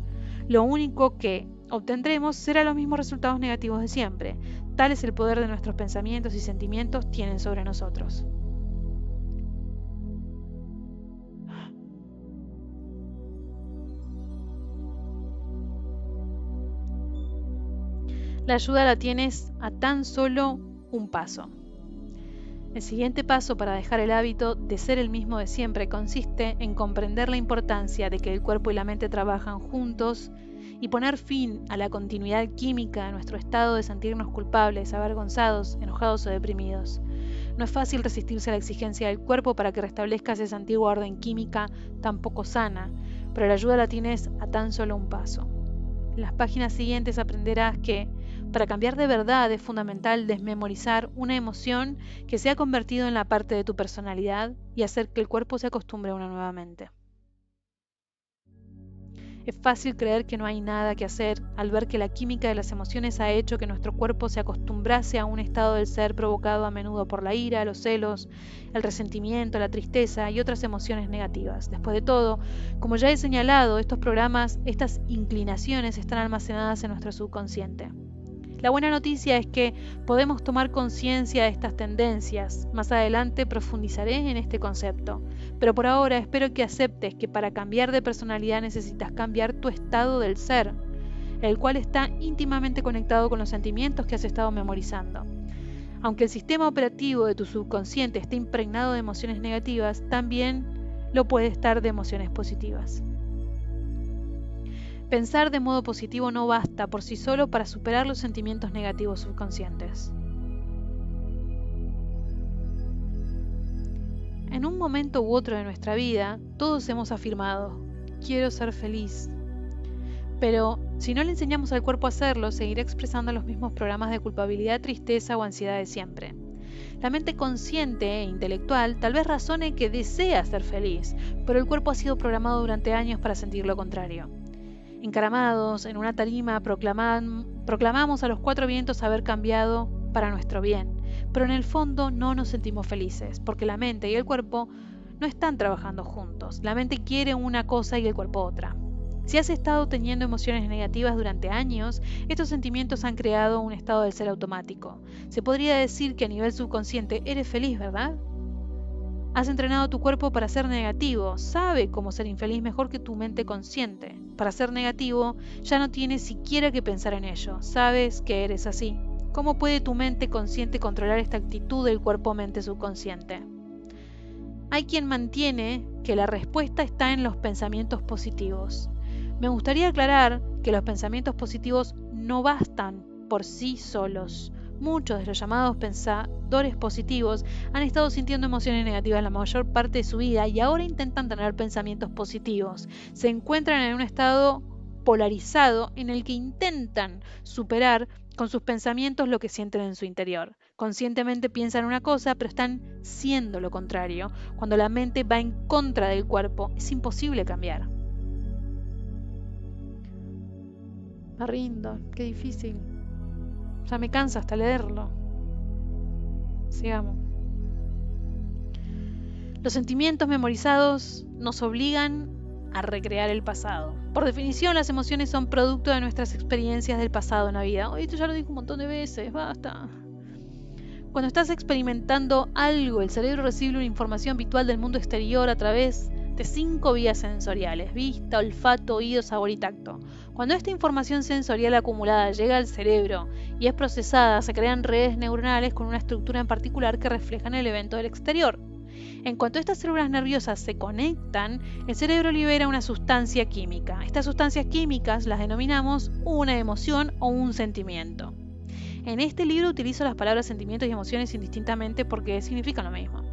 Lo único que obtendremos será los mismos resultados negativos de siempre. Tal es el poder de nuestros pensamientos y sentimientos tienen sobre nosotros. La ayuda la tienes a tan solo un paso. El siguiente paso para dejar el hábito de ser el mismo de siempre consiste en comprender la importancia de que el cuerpo y la mente trabajan juntos y poner fin a la continuidad química de nuestro estado de sentirnos culpables, avergonzados, enojados o deprimidos. No es fácil resistirse a la exigencia del cuerpo para que restablezca esa antigua orden química tan poco sana, pero la ayuda la tienes a tan solo un paso. En las páginas siguientes aprenderás que, para cambiar de verdad, es fundamental desmemorizar una emoción que se ha convertido en la parte de tu personalidad y hacer que el cuerpo se acostumbre a una nueva mente. Es fácil creer que no hay nada que hacer al ver que la química de las emociones ha hecho que nuestro cuerpo se acostumbrase a un estado del ser provocado a menudo por la ira, los celos, el resentimiento, la tristeza y otras emociones negativas. Después de todo, como ya he señalado, estos programas, estas inclinaciones están almacenadas en nuestro subconsciente. La buena noticia es que podemos tomar conciencia de estas tendencias. Más adelante profundizaré en este concepto, pero por ahora espero que aceptes que para cambiar de personalidad necesitas cambiar tu estado del ser, el cual está íntimamente conectado con los sentimientos que has estado memorizando. Aunque el sistema operativo de tu subconsciente esté impregnado de emociones negativas, también lo puede estar de emociones positivas. Pensar de modo positivo no basta por sí solo para superar los sentimientos negativos subconscientes. En un momento u otro de nuestra vida, todos hemos afirmado, quiero ser feliz. Pero si no le enseñamos al cuerpo a hacerlo, seguirá expresando los mismos programas de culpabilidad, tristeza o ansiedad de siempre. La mente consciente e intelectual tal vez razone que desea ser feliz, pero el cuerpo ha sido programado durante años para sentir lo contrario. Encaramados en una tarima proclamamos a los cuatro vientos haber cambiado para nuestro bien, pero en el fondo no nos sentimos felices, porque la mente y el cuerpo no están trabajando juntos. La mente quiere una cosa y el cuerpo otra. Si has estado teniendo emociones negativas durante años, estos sentimientos han creado un estado del ser automático. Se podría decir que a nivel subconsciente eres feliz, ¿verdad? Has entrenado tu cuerpo para ser negativo, sabe cómo ser infeliz mejor que tu mente consciente. Para ser negativo, ya no tienes siquiera que pensar en ello, sabes que eres así. ¿Cómo puede tu mente consciente controlar esta actitud del cuerpo-mente subconsciente? Hay quien mantiene que la respuesta está en los pensamientos positivos. Me gustaría aclarar que los pensamientos positivos no bastan por sí solos. Muchos de los llamados pensadores positivos han estado sintiendo emociones negativas la mayor parte de su vida y ahora intentan tener pensamientos positivos. Se encuentran en un estado polarizado en el que intentan superar con sus pensamientos lo que sienten en su interior. Conscientemente piensan una cosa, pero están siendo lo contrario. Cuando la mente va en contra del cuerpo, es imposible cambiar. Me rindo, qué difícil. Ya me cansa hasta leerlo. Sigamos. Los sentimientos memorizados nos obligan a recrear el pasado. Por definición, las emociones son producto de nuestras experiencias del pasado en la vida. Esto ya lo dije un montón de veces, basta. Cuando estás experimentando algo, el cerebro recibe una información habitual del mundo exterior a través de 5 vías sensoriales: vista, olfato, oído, sabor y tacto. Cuando esta información sensorial acumulada llega al cerebro y es procesada, se crean redes neuronales con una estructura en particular que reflejan el evento del exterior. En cuanto estas células nerviosas se conectan, el cerebro libera una sustancia química. Estas sustancias químicas las denominamos una emoción o un sentimiento. En este libro utilizo las palabras sentimientos y emociones indistintamente porque significan lo mismo.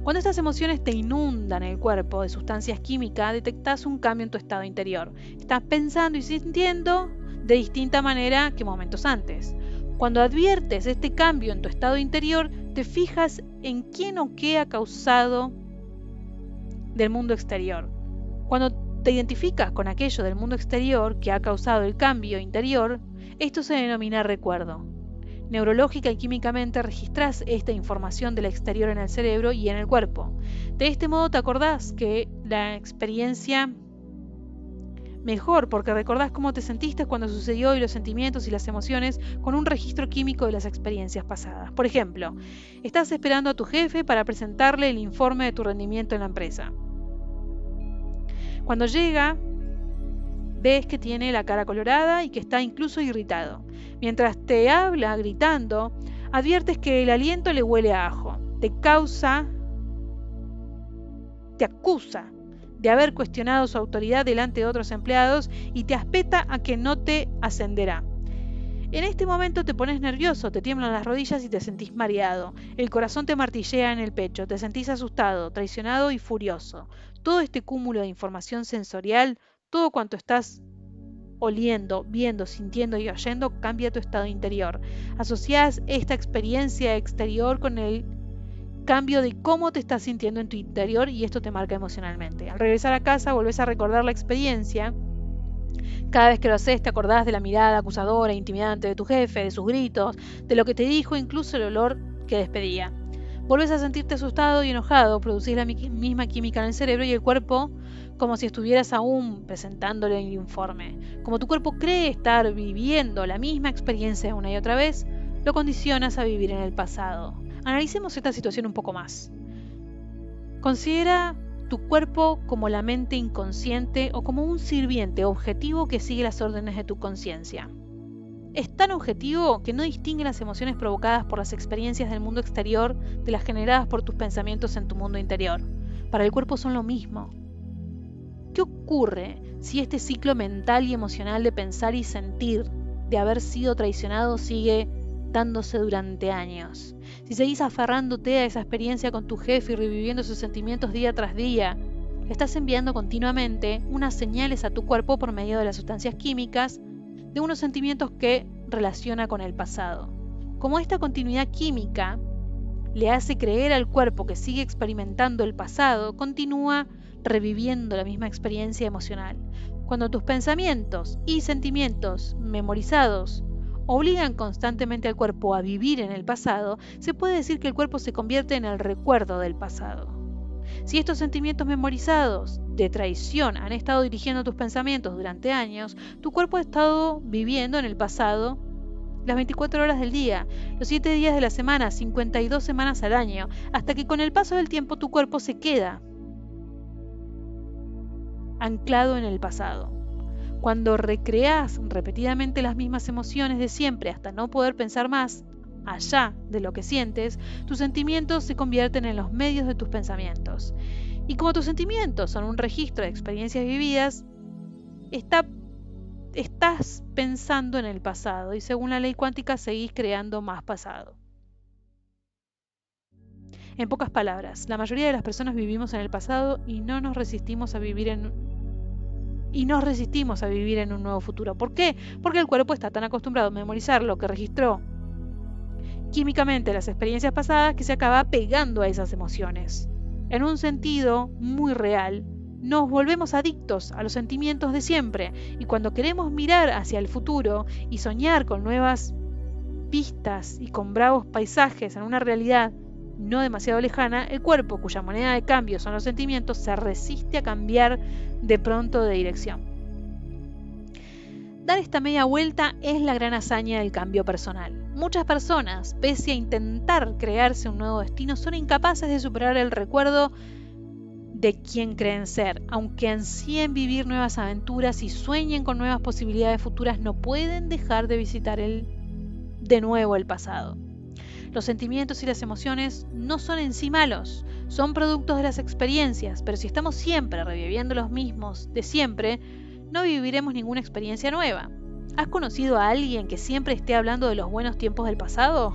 Cuando estas emociones te inundan el cuerpo de sustancias químicas, detectas un cambio en tu estado interior. Estás pensando y sintiendo de distinta manera que momentos antes. Cuando adviertes este cambio en tu estado interior, te fijas en quién o qué ha causado del mundo exterior. Cuando te identificas con aquello del mundo exterior que ha causado el cambio interior, esto se denomina recuerdo. Neurológica y químicamente registras esta información del exterior en el cerebro y en el cuerpo. De este modo te acordás que la experiencia mejor, porque recordás cómo te sentiste cuando sucedió y los sentimientos y las emociones con un registro químico de las experiencias pasadas. Por ejemplo, estás esperando a tu jefe para presentarle el informe de tu rendimiento en la empresa. Cuando llega, ves que tiene la cara colorada y que está incluso irritado. Mientras te habla gritando, adviertes que el aliento le huele a ajo. Te acusa de haber cuestionado su autoridad delante de otros empleados y te aspeta a que no te ascenderá. En este momento te pones nervioso, te tiemblan las rodillas y te sentís mareado. El corazón te martillea en el pecho, te sentís asustado, traicionado y furioso. Todo este cúmulo de información sensorial, todo cuanto estás oliendo, viendo, sintiendo y oyendo, cambia tu estado interior. Asociás esta experiencia exterior con el cambio de cómo te estás sintiendo en tu interior y esto te marca emocionalmente. Al regresar a casa volvés a recordar la experiencia. Cada vez que lo haces te acordás de la mirada acusadora e intimidante de tu jefe, de sus gritos, de lo que te dijo, incluso el olor que despedía. Volvés a sentirte asustado y enojado, producís la misma química en el cerebro y el cuerpo como si estuvieras aún presentándole el informe. Como tu cuerpo cree estar viviendo la misma experiencia una y otra vez, lo condicionas a vivir en el pasado. Analicemos esta situación un poco más. Considera tu cuerpo como la mente inconsciente o como un sirviente objetivo que sigue las órdenes de tu conciencia. Es tan objetivo que no distingue las emociones provocadas por las experiencias del mundo exterior de las generadas por tus pensamientos en tu mundo interior. Para el cuerpo son lo mismo. ¿Qué ocurre si este ciclo mental y emocional de pensar y sentir, de haber sido traicionado, sigue dándose durante años? Si seguís aferrándote a esa experiencia con tu jefe y reviviendo sus sentimientos día tras día, le estás enviando continuamente unas señales a tu cuerpo por medio de las sustancias químicas de unos sentimientos que relaciona con el pasado. Como esta continuidad química le hace creer al cuerpo que sigue experimentando el pasado, continúa reviviendo la misma experiencia emocional. Cuando tus pensamientos y sentimientos memorizados obligan constantemente al cuerpo a vivir en el pasado, se puede decir que el cuerpo se convierte en el recuerdo del pasado. Si estos sentimientos memorizados de traición han estado dirigiendo tus pensamientos durante años, tu cuerpo ha estado viviendo en el pasado las 24 horas del día, los 7 días de la semana, 52 semanas al año, hasta que con el paso del tiempo tu cuerpo se queda anclado en el pasado. Cuando recreas repetidamente las mismas emociones de siempre hasta no poder pensar más allá de lo que sientes, tus sentimientos se convierten en los medios de tus pensamientos. Y como tus sentimientos son un registro de experiencias vividas, estás pensando en el pasado y según la ley cuántica seguís creando más pasado. En pocas palabras, la mayoría de las personas vivimos en el pasado y nos resistimos a vivir en un nuevo futuro. ¿Por qué? Porque el cuerpo está tan acostumbrado a memorizar lo que registró químicamente las experiencias pasadas que se acaba pegando a esas emociones. En un sentido muy real, nos volvemos adictos a los sentimientos de siempre y cuando queremos mirar hacia el futuro y soñar con nuevas vistas y con bravos paisajes en una realidad no demasiado lejana, el cuerpo, cuya moneda de cambio son los sentimientos, se resiste a cambiar de pronto de dirección. Dar esta media vuelta es la gran hazaña del cambio personal. Muchas personas, pese a intentar crearse un nuevo destino, son incapaces de superar el recuerdo de quién creen ser. Aunque ansíen vivir nuevas aventuras y sueñen con nuevas posibilidades futuras, no pueden dejar de visitar de nuevo el pasado. Los sentimientos y las emociones no son en sí malos, son productos de las experiencias, pero si estamos siempre reviviendo los mismos de siempre, no viviremos ninguna experiencia nueva. ¿Has conocido a alguien que siempre esté hablando de los buenos tiempos del pasado?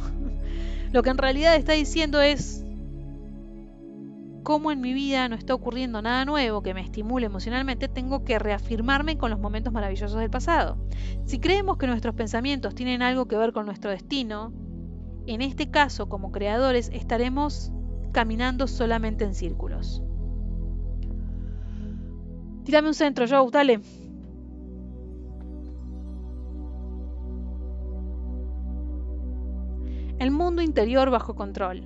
Lo que en realidad está diciendo es: como en mi vida no está ocurriendo nada nuevo que me estimule emocionalmente, tengo que reafirmarme con los momentos maravillosos del pasado. Si creemos que nuestros pensamientos tienen algo que ver con nuestro destino, en este caso, como creadores, estaremos caminando solamente en círculos. Tírame un centro, Joe, dale. El mundo interior bajo control.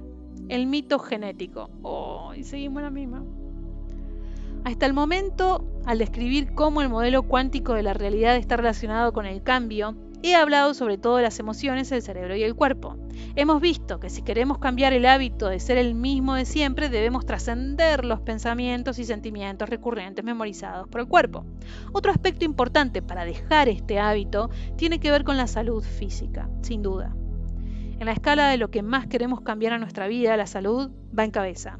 El mito genético. Oh, y seguimos la misma. Hasta el momento, al describir cómo el modelo cuántico de la realidad está relacionado con el cambio, he hablado sobre todo de las emociones, el cerebro y el cuerpo. Hemos visto que si queremos cambiar el hábito de ser el mismo de siempre, debemos trascender los pensamientos y sentimientos recurrentes memorizados por el cuerpo. Otro aspecto importante para dejar este hábito tiene que ver con la salud física, sin duda. En la escala de lo que más queremos cambiar a nuestra vida, la salud va en cabeza.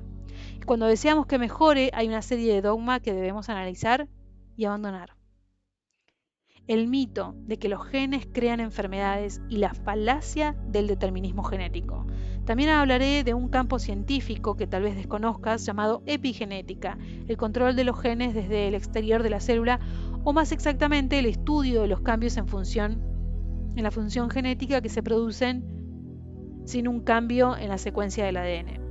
Y cuando deseamos que mejore, hay una serie de dogmas que debemos analizar y abandonar. El mito de que los genes crean enfermedades y la falacia del determinismo genético. También hablaré de un campo científico que tal vez desconozcas llamado epigenética, el control de los genes desde el exterior de la célula, o más exactamente el estudio de los cambios en la función genética que se producen sin un cambio en la secuencia del ADN.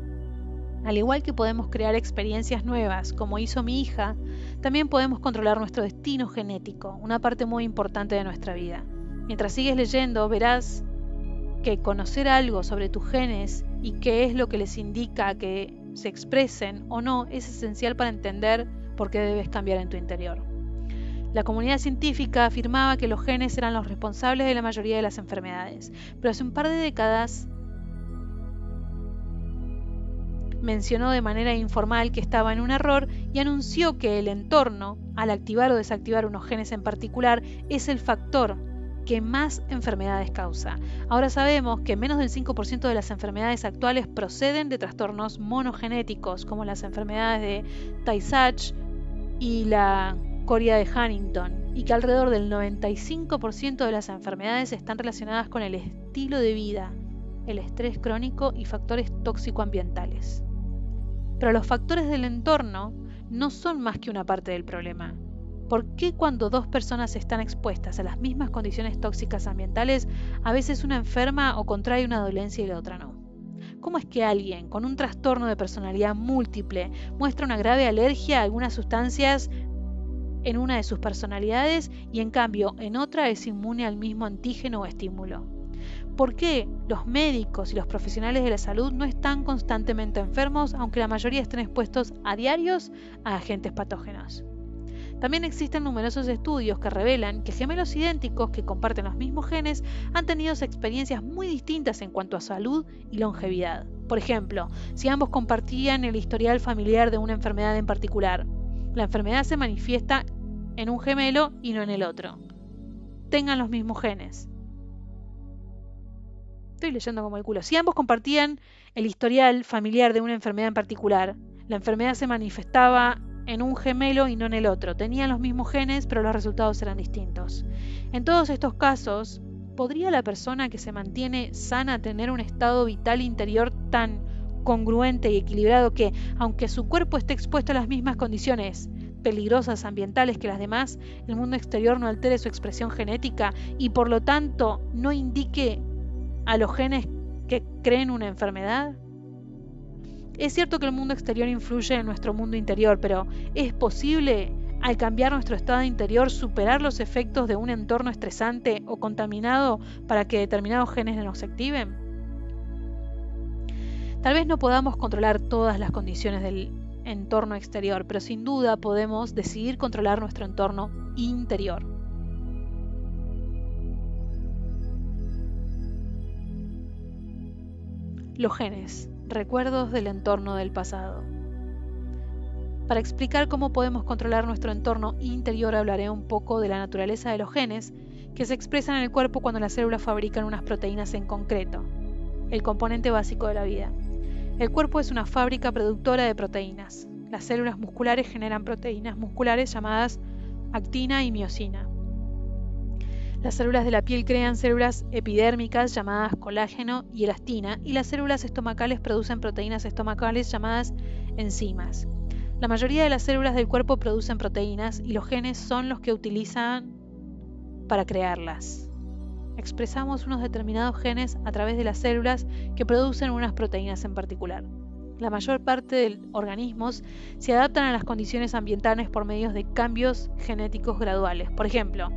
Al igual que podemos crear experiencias nuevas, como hizo mi hija, también podemos controlar nuestro destino genético, una parte muy importante de nuestra vida. Mientras sigues leyendo, verás que conocer algo sobre tus genes y qué es lo que les indica que se expresen o no es esencial para entender por qué debes cambiar en tu interior. La comunidad científica afirmaba que los genes eran los responsables de la mayoría de las enfermedades, pero hace un par de décadas mencionó de manera informal que estaba en un error y anunció que el entorno, al activar o desactivar unos genes en particular, es el factor que más enfermedades causa. Ahora sabemos que menos del 5% de las enfermedades actuales proceden de trastornos monogenéticos, como las enfermedades de Tay-Sachs y la coria de Huntington, y que alrededor del 95% de las enfermedades están relacionadas con el estilo de vida, el estrés crónico y factores tóxico-ambientales. Pero los factores del entorno no son más que una parte del problema. ¿Por qué cuando dos personas están expuestas a las mismas condiciones tóxicas ambientales, a veces una enferma o contrae una dolencia y la otra no? ¿Cómo es que alguien con un trastorno de personalidad múltiple muestra una grave alergia a algunas sustancias en una de sus personalidades y en cambio en otra es inmune al mismo antígeno o estímulo? ¿Por qué los médicos y los profesionales de la salud no están constantemente enfermos, aunque la mayoría estén expuestos a diarios a agentes patógenos? También existen numerosos estudios que revelan que gemelos idénticos que comparten los mismos genes han tenido experiencias muy distintas en cuanto a salud y longevidad. Por ejemplo, si ambos compartían el historial familiar de una enfermedad en particular, la enfermedad se manifiesta en un gemelo y no en el otro. Tengan los mismos genes. Estoy leyendo como el culo. Si ambos compartían el historial familiar de una enfermedad en particular, la enfermedad se manifestaba en un gemelo y no en el otro. Tenían los mismos genes, pero los resultados eran distintos. En todos estos casos, ¿podría la persona que se mantiene sana tener un estado vital interior tan congruente y equilibrado que, aunque su cuerpo esté expuesto a las mismas condiciones peligrosas ambientales que las demás, el mundo exterior no altere su expresión genética y por lo tanto no indique a los genes que creen una enfermedad? Es cierto que el mundo exterior influye en nuestro mundo interior, pero ¿es posible, al cambiar nuestro estado interior, superar los efectos de un entorno estresante o contaminado para que determinados genes nos activen? Tal vez no podamos controlar todas las condiciones del entorno exterior, pero sin duda podemos decidir controlar nuestro entorno interior. Los genes, recuerdos del entorno del pasado. Para explicar cómo podemos controlar nuestro entorno interior hablaré un poco de la naturaleza de los genes que se expresan en el cuerpo cuando las células fabrican unas proteínas en concreto, el componente básico de la vida. El cuerpo es una fábrica productora de proteínas. Las células musculares generan proteínas musculares llamadas actina y miosina. Las células de la piel crean células epidérmicas llamadas colágeno y elastina, y las células estomacales producen proteínas estomacales llamadas enzimas. La mayoría de las células del cuerpo producen proteínas y los genes son los que utilizan para crearlas. Expresamos unos determinados genes a través de las células que producen unas proteínas en particular. La mayor parte de organismos se adaptan a las condiciones ambientales por medio de cambios genéticos graduales. Por ejemplo,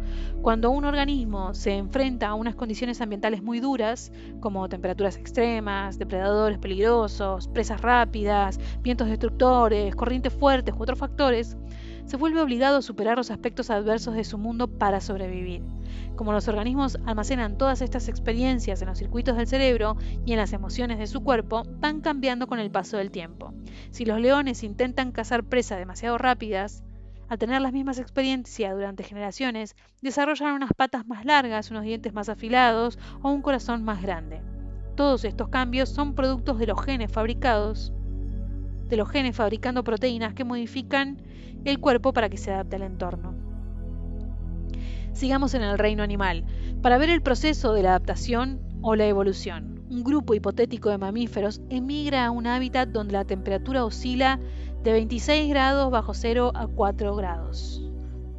cuando un organismo se enfrenta a unas condiciones ambientales muy duras, como temperaturas extremas, depredadores peligrosos, presas rápidas, vientos destructores, corrientes fuertes u otros factores, se vuelve obligado a superar los aspectos adversos de su mundo para sobrevivir. Como los organismos almacenan todas estas experiencias en los circuitos del cerebro y en las emociones de su cuerpo, van cambiando con el paso del tiempo. Si los leones intentan cazar presas demasiado rápidas, al tener las mismas experiencias durante generaciones, desarrollan unas patas más largas, unos dientes más afilados o un corazón más grande. Todos estos cambios son productos de los genes fabricando proteínas que modifican el cuerpo para que se adapte al entorno. Sigamos en el reino animal, para ver el proceso de la adaptación o la evolución. Un grupo hipotético de mamíferos emigra a un hábitat donde la temperatura oscila de 26 grados bajo cero a 4 grados.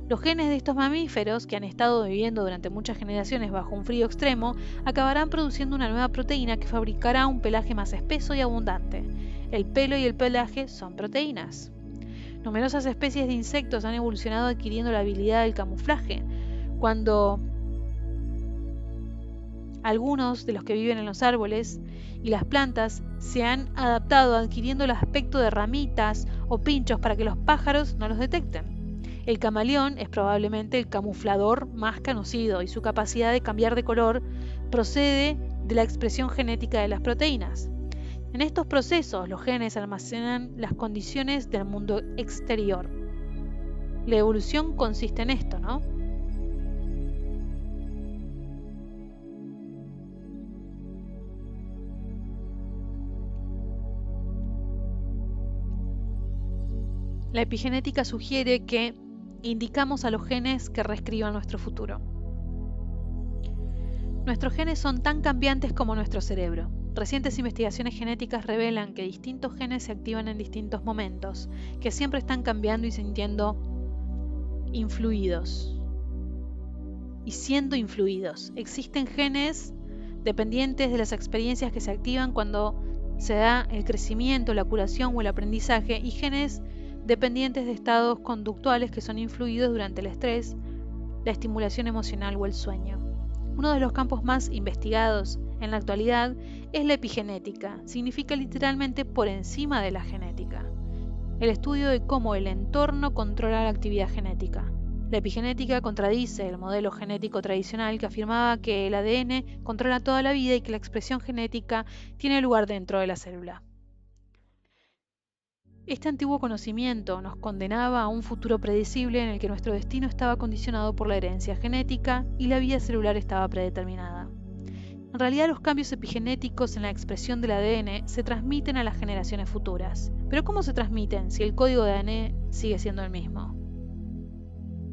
Los genes de estos mamíferos, que han estado viviendo durante muchas generaciones bajo un frío extremo, acabarán produciendo una nueva proteína que fabricará un pelaje más espeso y abundante. El pelo y el pelaje son proteínas. Numerosas especies de insectos han evolucionado adquiriendo la habilidad del camuflaje. Cuando algunos de los que viven en los árboles y las plantas se han adaptado adquiriendo el aspecto de ramitas o pinchos para que los pájaros no los detecten. El camaleón es probablemente el camuflador más conocido y su capacidad de cambiar de color procede de la expresión genética de las proteínas. En estos procesos, los genes almacenan las condiciones del mundo exterior. La evolución consiste en esto, ¿no? La epigenética sugiere que indicamos a los genes que reescriban nuestro futuro. Nuestros genes son tan cambiantes como nuestro cerebro. Recientes investigaciones genéticas revelan que distintos genes se activan en distintos momentos, que siempre están cambiando y siendo influidos. Existen genes dependientes de las experiencias que se activan cuando se da el crecimiento, la curación o el aprendizaje, y genes dependientes de estados conductuales que son influidos durante el estrés, la estimulación emocional o el sueño. Uno de los campos más investigados en la actualidad es la epigenética. Significa literalmente por encima de la genética. El estudio de cómo el entorno controla la actividad genética. La epigenética contradice el modelo genético tradicional que afirmaba que el ADN controla toda la vida y que la expresión genética tiene lugar dentro de la célula. Este antiguo conocimiento nos condenaba a un futuro predecible en el que nuestro destino estaba condicionado por la herencia genética y la vida celular estaba predeterminada. En realidad, los cambios epigenéticos en la expresión del ADN se transmiten a las generaciones futuras. Pero ¿cómo se transmiten si el código de ADN sigue siendo el mismo?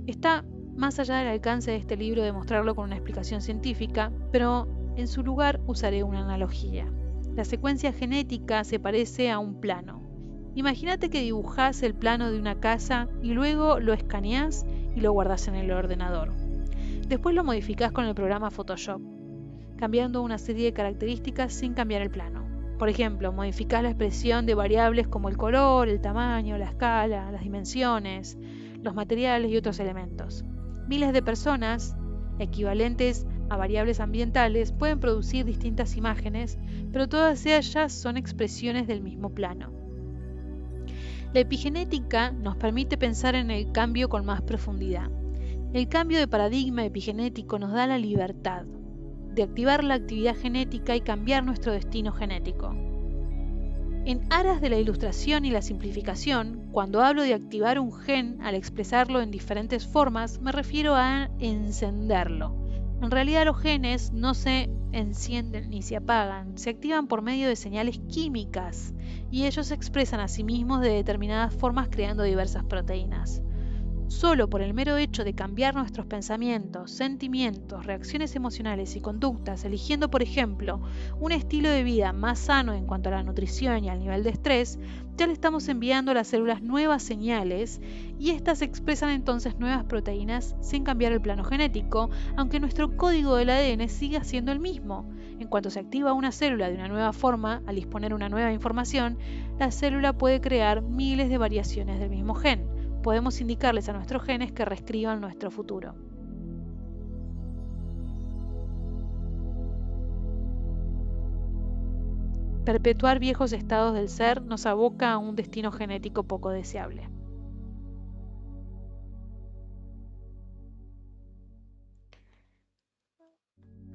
Está más allá del alcance de este libro de mostrarlo con una explicación científica, pero en su lugar usaré una analogía. La secuencia genética se parece a un plano. Imagínate que dibujás el plano de una casa y luego lo escaneás y lo guardás en el ordenador. Después lo modificás con el programa Photoshop, cambiando una serie de características sin cambiar el plano. Por ejemplo, modificás la expresión de variables como el color, el tamaño, la escala, las dimensiones, los materiales y otros elementos. Miles de personas, equivalentes a variables ambientales, pueden producir distintas imágenes, pero todas ellas son expresiones del mismo plano. La epigenética nos permite pensar en el cambio con más profundidad. El cambio de paradigma epigenético nos da la libertad de activar la actividad genética y cambiar nuestro destino genético. En aras de la ilustración y la simplificación, cuando hablo de activar un gen al expresarlo en diferentes formas, me refiero a encenderlo. En realidad los genes no se encienden ni se apagan, se activan por medio de señales químicas y ellos se expresan a sí mismos de determinadas formas creando diversas proteínas. Solo por el mero hecho de cambiar nuestros pensamientos, sentimientos, reacciones emocionales y conductas, eligiendo por ejemplo un estilo de vida más sano en cuanto a la nutrición y al nivel de estrés, ya le estamos enviando a las células nuevas señales y éstas expresan entonces nuevas proteínas sin cambiar el plano genético, aunque nuestro código del ADN siga siendo el mismo. En cuanto se activa una célula de una nueva forma, al disponer una nueva información, la célula puede crear miles de variaciones del mismo gen. Podemos indicarles a nuestros genes que reescriban nuestro futuro. Perpetuar viejos estados del ser nos aboca a un destino genético poco deseable.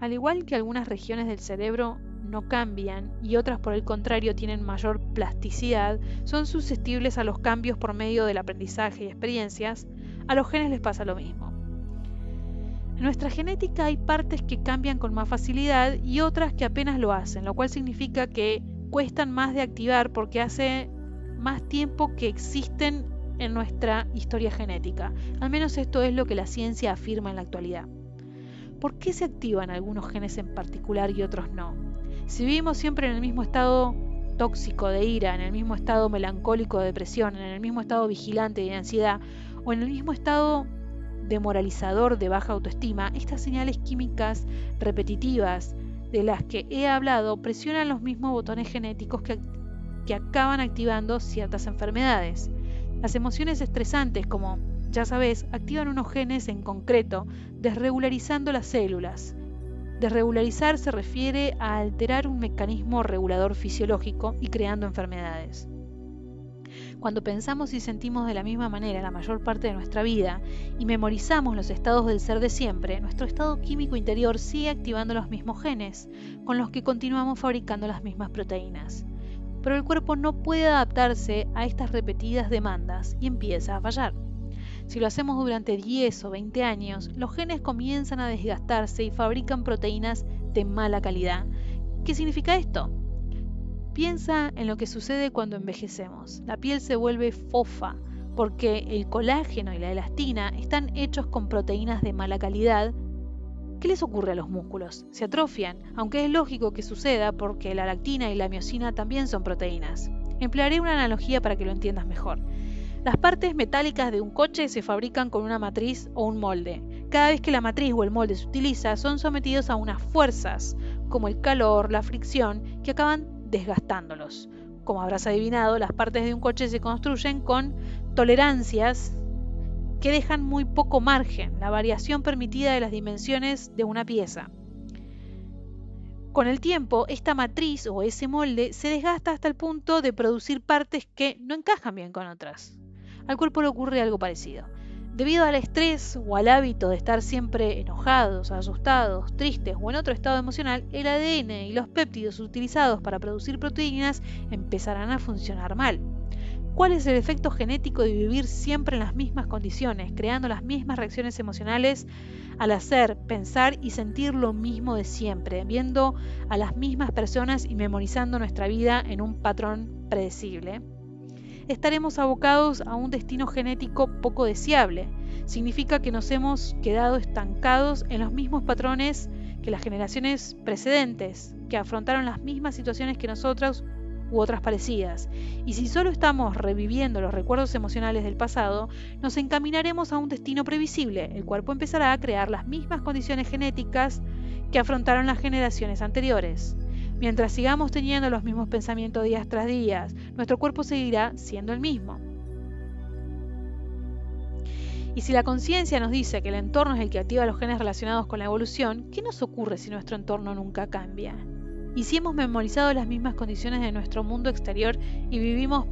Al igual que algunas regiones del cerebro no cambian y otras por el contrario tienen mayor plasticidad, son susceptibles a los cambios por medio del aprendizaje y experiencias, a los genes les pasa lo mismo. En nuestra genética hay partes que cambian con más facilidad y otras que apenas lo hacen, lo cual significa que cuestan más de activar porque hace más tiempo que existen en nuestra historia genética. Al menos esto es lo que la ciencia afirma en la actualidad. ¿Por qué se activan algunos genes en particular y otros no? Si vivimos siempre en el mismo estado tóxico de ira, en el mismo estado melancólico de depresión, en el mismo estado vigilante de ansiedad o en el mismo estado demoralizador de baja autoestima, estas señales químicas repetitivas de las que he hablado presionan los mismos botones genéticos que acaban activando ciertas enfermedades. Las emociones estresantes como ya sabes, activan unos genes en concreto, desregularizando las células. Desregularizar se refiere a alterar un mecanismo regulador fisiológico y creando enfermedades. Cuando pensamos y sentimos de la misma manera la mayor parte de nuestra vida y memorizamos los estados del ser de siempre, nuestro estado químico interior sigue activando los mismos genes, con los que continuamos fabricando las mismas proteínas. Pero el cuerpo no puede adaptarse a estas repetidas demandas y empieza a fallar. Si lo hacemos durante 10 o 20 años, los genes comienzan a desgastarse y fabrican proteínas de mala calidad. ¿Qué significa esto? Piensa en lo que sucede cuando envejecemos. La piel se vuelve fofa porque el colágeno y la elastina están hechos con proteínas de mala calidad. ¿Qué les ocurre a los músculos? Se atrofian, aunque es lógico que suceda porque la lactina y la miosina también son proteínas. Emplearé una analogía para que lo entiendas mejor. Las partes metálicas de un coche se fabrican con una matriz o un molde. Cada vez que la matriz o el molde se utiliza, son sometidos a unas fuerzas, como el calor, la fricción, que acaban desgastándolos. Como habrás adivinado, las partes de un coche se construyen con tolerancias que dejan muy poco margen, la variación permitida de las dimensiones de una pieza. Con el tiempo, esta matriz o ese molde se desgasta hasta el punto de producir partes que no encajan bien con otras. Al cuerpo le ocurre algo parecido. Debido al estrés o al hábito de estar siempre enojados, asustados, tristes o en otro estado emocional, el ADN y los péptidos utilizados para producir proteínas empezarán a funcionar mal. ¿Cuál es el efecto genético de vivir siempre en las mismas condiciones, creando las mismas reacciones emocionales al hacer, pensar y sentir lo mismo de siempre, viendo a las mismas personas y memorizando nuestra vida en un patrón predecible? Estaremos abocados a un destino genético poco deseable. Significa que nos hemos quedado estancados en los mismos patrones que las generaciones precedentes, que afrontaron las mismas situaciones que nosotros u otras parecidas. Y si solo estamos reviviendo los recuerdos emocionales del pasado, nos encaminaremos a un destino previsible. El cuerpo empezará a crear las mismas condiciones genéticas que afrontaron las generaciones anteriores. Mientras sigamos teniendo los mismos pensamientos día tras día, nuestro cuerpo seguirá siendo el mismo. Y si la conciencia nos dice que el entorno es el que activa los genes relacionados con la evolución, ¿qué nos ocurre si nuestro entorno nunca cambia? Y si hemos memorizado las mismas condiciones de nuestro mundo exterior y vivimos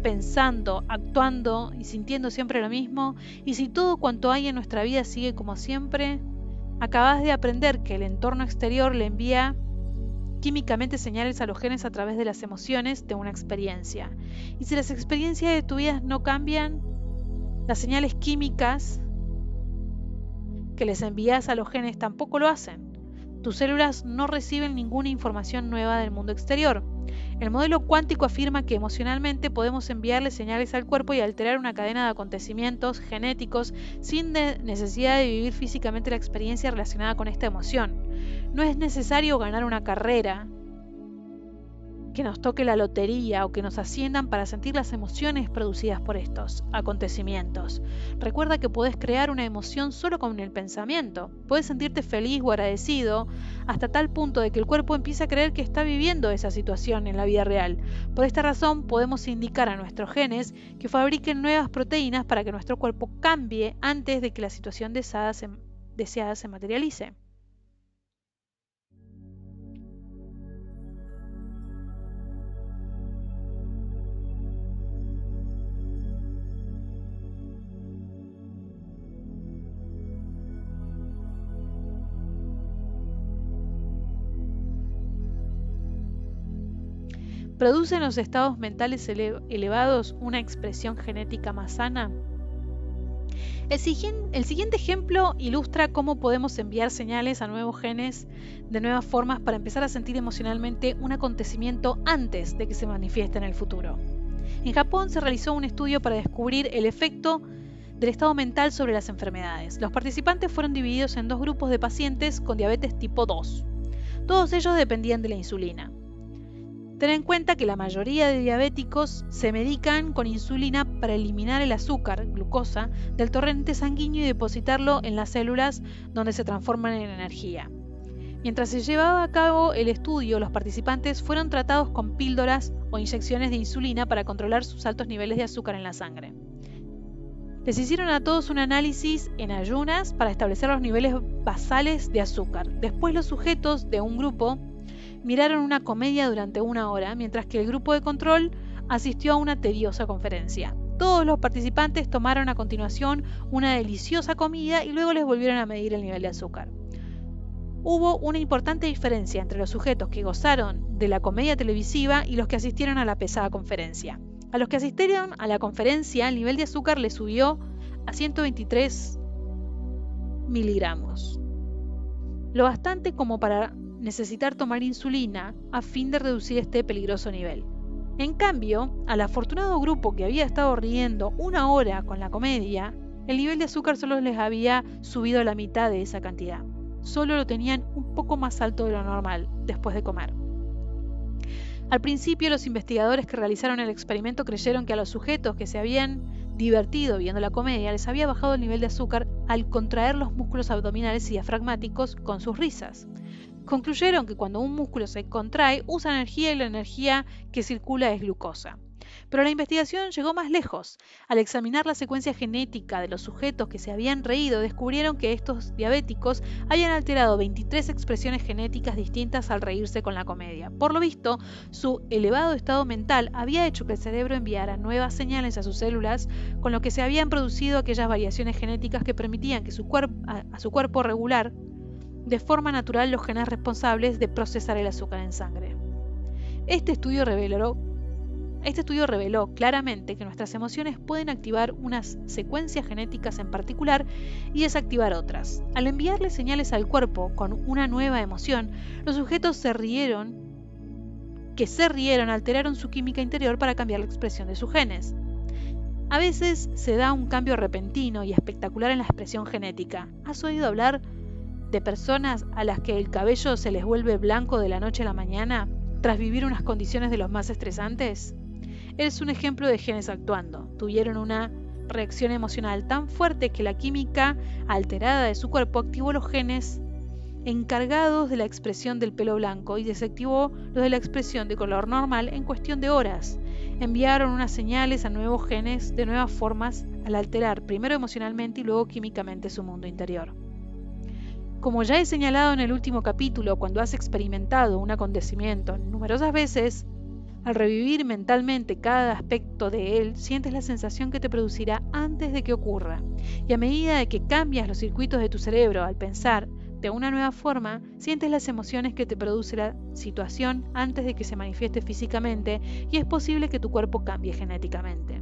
pensando, actuando y sintiendo siempre lo mismo, y si todo cuanto hay en nuestra vida sigue como siempre, acabas de aprender que el entorno exterior le envía químicamente señales a los genes a través de las emociones de una experiencia. Y si las experiencias de tu vida no cambian, las señales químicas que les envías a los genes tampoco lo hacen. Tus células no reciben ninguna información nueva del mundo exterior. El modelo cuántico afirma que emocionalmente podemos enviarle señales al cuerpo y alterar una cadena de acontecimientos genéticos sin necesidad de vivir físicamente la experiencia relacionada con esta emoción. No es necesario ganar una carrera, que nos toque la lotería o que nos asciendan para sentir las emociones producidas por estos acontecimientos. Recuerda que podés crear una emoción solo con el pensamiento. Podés sentirte feliz o agradecido hasta tal punto de que el cuerpo empiece a creer que está viviendo esa situación en la vida real. Por esta razón podemos indicar a nuestros genes que fabriquen nuevas proteínas para que nuestro cuerpo cambie antes de que la situación deseada se materialice. ¿Producen los estados mentales elevados una expresión genética más sana? El siguiente ejemplo ilustra cómo podemos enviar señales a nuevos genes de nuevas formas para empezar a sentir emocionalmente un acontecimiento antes de que se manifieste en el futuro. En Japón se realizó un estudio para descubrir el efecto del estado mental sobre las enfermedades. Los participantes fueron divididos en dos grupos de pacientes con diabetes tipo 2. Todos ellos dependían de la insulina. Ten en cuenta que la mayoría de diabéticos se medican con insulina para eliminar el azúcar, glucosa, del torrente sanguíneo y depositarlo en las células donde se transforman en energía. Mientras se llevaba a cabo el estudio, los participantes fueron tratados con píldoras o inyecciones de insulina para controlar sus altos niveles de azúcar en la sangre. Les hicieron a todos un análisis en ayunas para establecer los niveles basales de azúcar. Después los sujetos de un grupo miraron una comedia durante 1 hora, mientras que el grupo de control asistió a una tediosa conferencia. Todos los participantes tomaron a continuación una deliciosa comida y luego les volvieron a medir el nivel de azúcar. Hubo una importante diferencia entre los sujetos que gozaron de la comedia televisiva y los que asistieron a la pesada conferencia. A los que asistieron a la conferencia, el nivel de azúcar les subió a 123 miligramos, lo bastante como para necesitar tomar insulina a fin de reducir este peligroso nivel. En cambio, al afortunado grupo que había estado riendo 1 hora con la comedia, el nivel de azúcar solo les había subido a la mitad de esa cantidad. Solo lo tenían un poco más alto de lo normal después de comer. Al principio, los investigadores que realizaron el experimento creyeron que a los sujetos que se habían divertido viendo la comedia les había bajado el nivel de azúcar al contraer los músculos abdominales y diafragmáticos con sus risas. Concluyeron que cuando un músculo se contrae, usa energía y la energía que circula es glucosa. Pero la investigación llegó más lejos. Al examinar la secuencia genética de los sujetos que se habían reído, descubrieron que estos diabéticos habían alterado 23 expresiones genéticas distintas al reírse con la comedia. Por lo visto, su elevado estado mental había hecho que el cerebro enviara nuevas señales a sus células, con lo que se habían producido aquellas variaciones genéticas que permitían que a su cuerpo regular de forma natural los genes responsables de procesar el azúcar en sangre. Este estudio reveló claramente que nuestras emociones pueden activar unas secuencias genéticas en particular y desactivar otras. Al enviarle señales al cuerpo con una nueva emoción, los sujetos que se rieron alteraron su química interior para cambiar la expresión de sus genes. A veces se da un cambio repentino y espectacular en la expresión genética. ¿Has oído hablar de personas a las que el cabello se les vuelve blanco de la noche a la mañana tras vivir unas condiciones de los más estresantes? Es un ejemplo de genes actuando. Tuvieron una reacción emocional tan fuerte que la química alterada de su cuerpo activó los genes encargados de la expresión del pelo blanco y desactivó los de la expresión de color normal en cuestión de horas. Enviaron unas señales a nuevos genes de nuevas formas al alterar primero emocionalmente y luego químicamente su mundo interior. Como ya he señalado en el último capítulo, cuando has experimentado un acontecimiento numerosas veces, al revivir mentalmente cada aspecto de él, sientes la sensación que te producirá antes de que ocurra. Y a medida de que cambias los circuitos de tu cerebro al pensar de una nueva forma, sientes las emociones que te produce la situación antes de que se manifieste físicamente y es posible que tu cuerpo cambie genéticamente.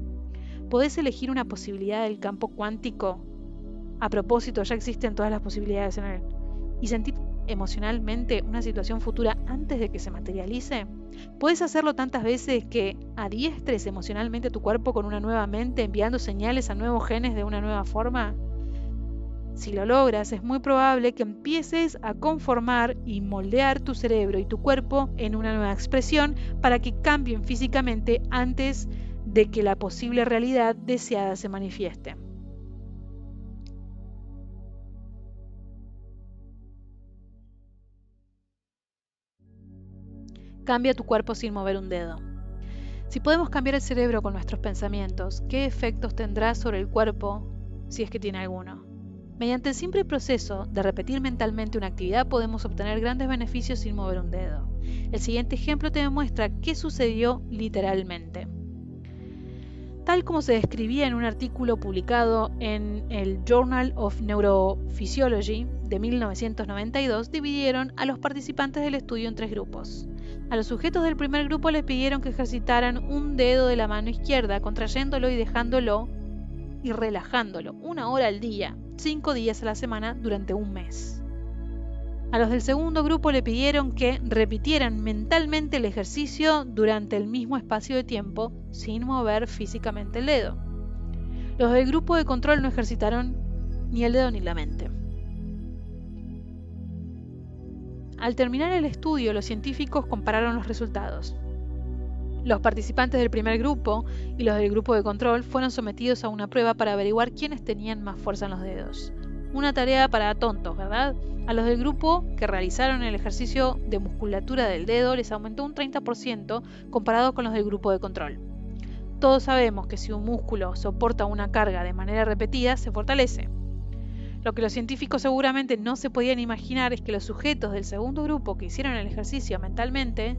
¿Podés elegir una posibilidad del campo cuántico? A propósito, ya existen todas las posibilidades en él. ¿Y sentir emocionalmente una situación futura antes de que se materialice? ¿Puedes hacerlo tantas veces que adiestres emocionalmente tu cuerpo con una nueva mente, enviando señales a nuevos genes de una nueva forma? Si lo logras, es muy probable que empieces a conformar y moldear tu cerebro y tu cuerpo en una nueva expresión para que cambien físicamente antes de que la posible realidad deseada se manifieste. Cambia tu cuerpo sin mover un dedo. Si podemos cambiar el cerebro con nuestros pensamientos, ¿qué efectos tendrá sobre el cuerpo si es que tiene alguno? Mediante el simple proceso de repetir mentalmente una actividad podemos obtener grandes beneficios sin mover un dedo. El siguiente ejemplo te demuestra qué sucedió literalmente. Tal como se describía en un artículo publicado en el Journal of Neurophysiology de 1992, dividieron a los participantes del estudio en 3 grupos. A los sujetos del primer grupo les pidieron que ejercitaran un dedo de la mano izquierda, contrayéndolo y dejándolo y relajándolo 1 hora al día, 5 días a la semana durante un mes. A los del segundo grupo le pidieron que repitieran mentalmente el ejercicio durante el mismo espacio de tiempo sin mover físicamente el dedo. Los del grupo de control no ejercitaron ni el dedo ni la mente. Al terminar el estudio, los científicos compararon los resultados. Los participantes del primer grupo y los del grupo de control fueron sometidos a una prueba para averiguar quiénes tenían más fuerza en los dedos. Una tarea para tontos, ¿verdad? A los del grupo que realizaron el ejercicio de musculatura del dedo les aumentó un 30% comparado con los del grupo de control. Todos sabemos que si un músculo soporta una carga de manera repetida, se fortalece. Lo que los científicos seguramente no se podían imaginar es que los sujetos del segundo grupo que hicieron el ejercicio mentalmente,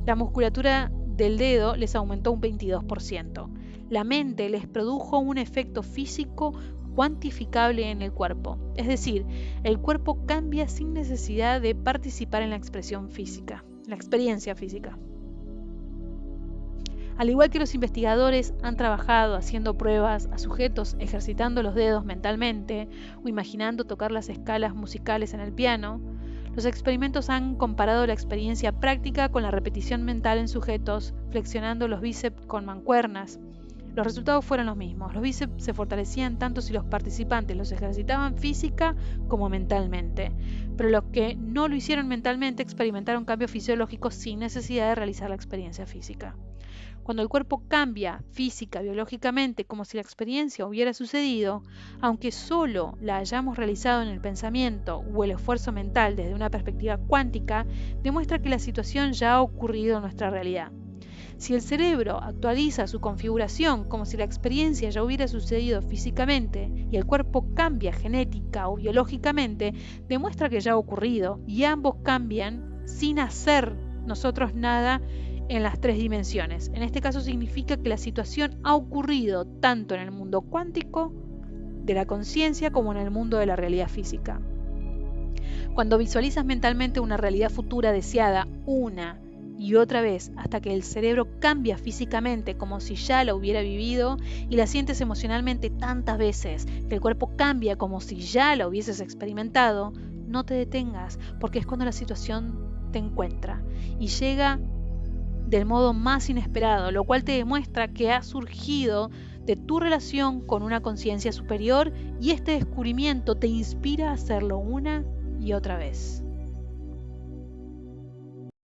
la musculatura del dedo les aumentó un 22%. La mente les produjo un efecto físico cuantificable en el cuerpo. Es decir, el cuerpo cambia sin necesidad de participar en la expresión física, la experiencia física. Al igual que los investigadores han trabajado haciendo pruebas a sujetos ejercitando los dedos mentalmente o imaginando tocar las escalas musicales en el piano, los experimentos han comparado la experiencia práctica con la repetición mental en sujetos flexionando los bíceps con mancuernas. Los resultados fueron los mismos. Los bíceps se fortalecían tanto si los participantes los ejercitaban física como mentalmente, pero los que no lo hicieron mentalmente experimentaron cambios fisiológicos sin necesidad de realizar la experiencia física. Cuando el cuerpo cambia física, biológicamente, como si la experiencia hubiera sucedido, aunque solo la hayamos realizado en el pensamiento o el esfuerzo mental desde una perspectiva cuántica, demuestra que la situación ya ha ocurrido en nuestra realidad. Si el cerebro actualiza su configuración como si la experiencia ya hubiera sucedido físicamente y el cuerpo cambia genética o biológicamente, demuestra que ya ha ocurrido y ambos cambian sin hacer nosotros nada en las 3 dimensiones. En este caso significa que la situación ha ocurrido tanto en el mundo cuántico de la conciencia como en el mundo de la realidad física. Cuando visualizas mentalmente una realidad futura deseada una y otra vez hasta que el cerebro cambia físicamente como si ya la hubiera vivido y la sientes emocionalmente tantas veces que el cuerpo cambia como si ya la hubieses experimentado, no te detengas porque es cuando la situación te encuentra y llega del modo más inesperado, lo cual te demuestra que ha surgido de tu relación con una conciencia superior y este descubrimiento te inspira a hacerlo una y otra vez.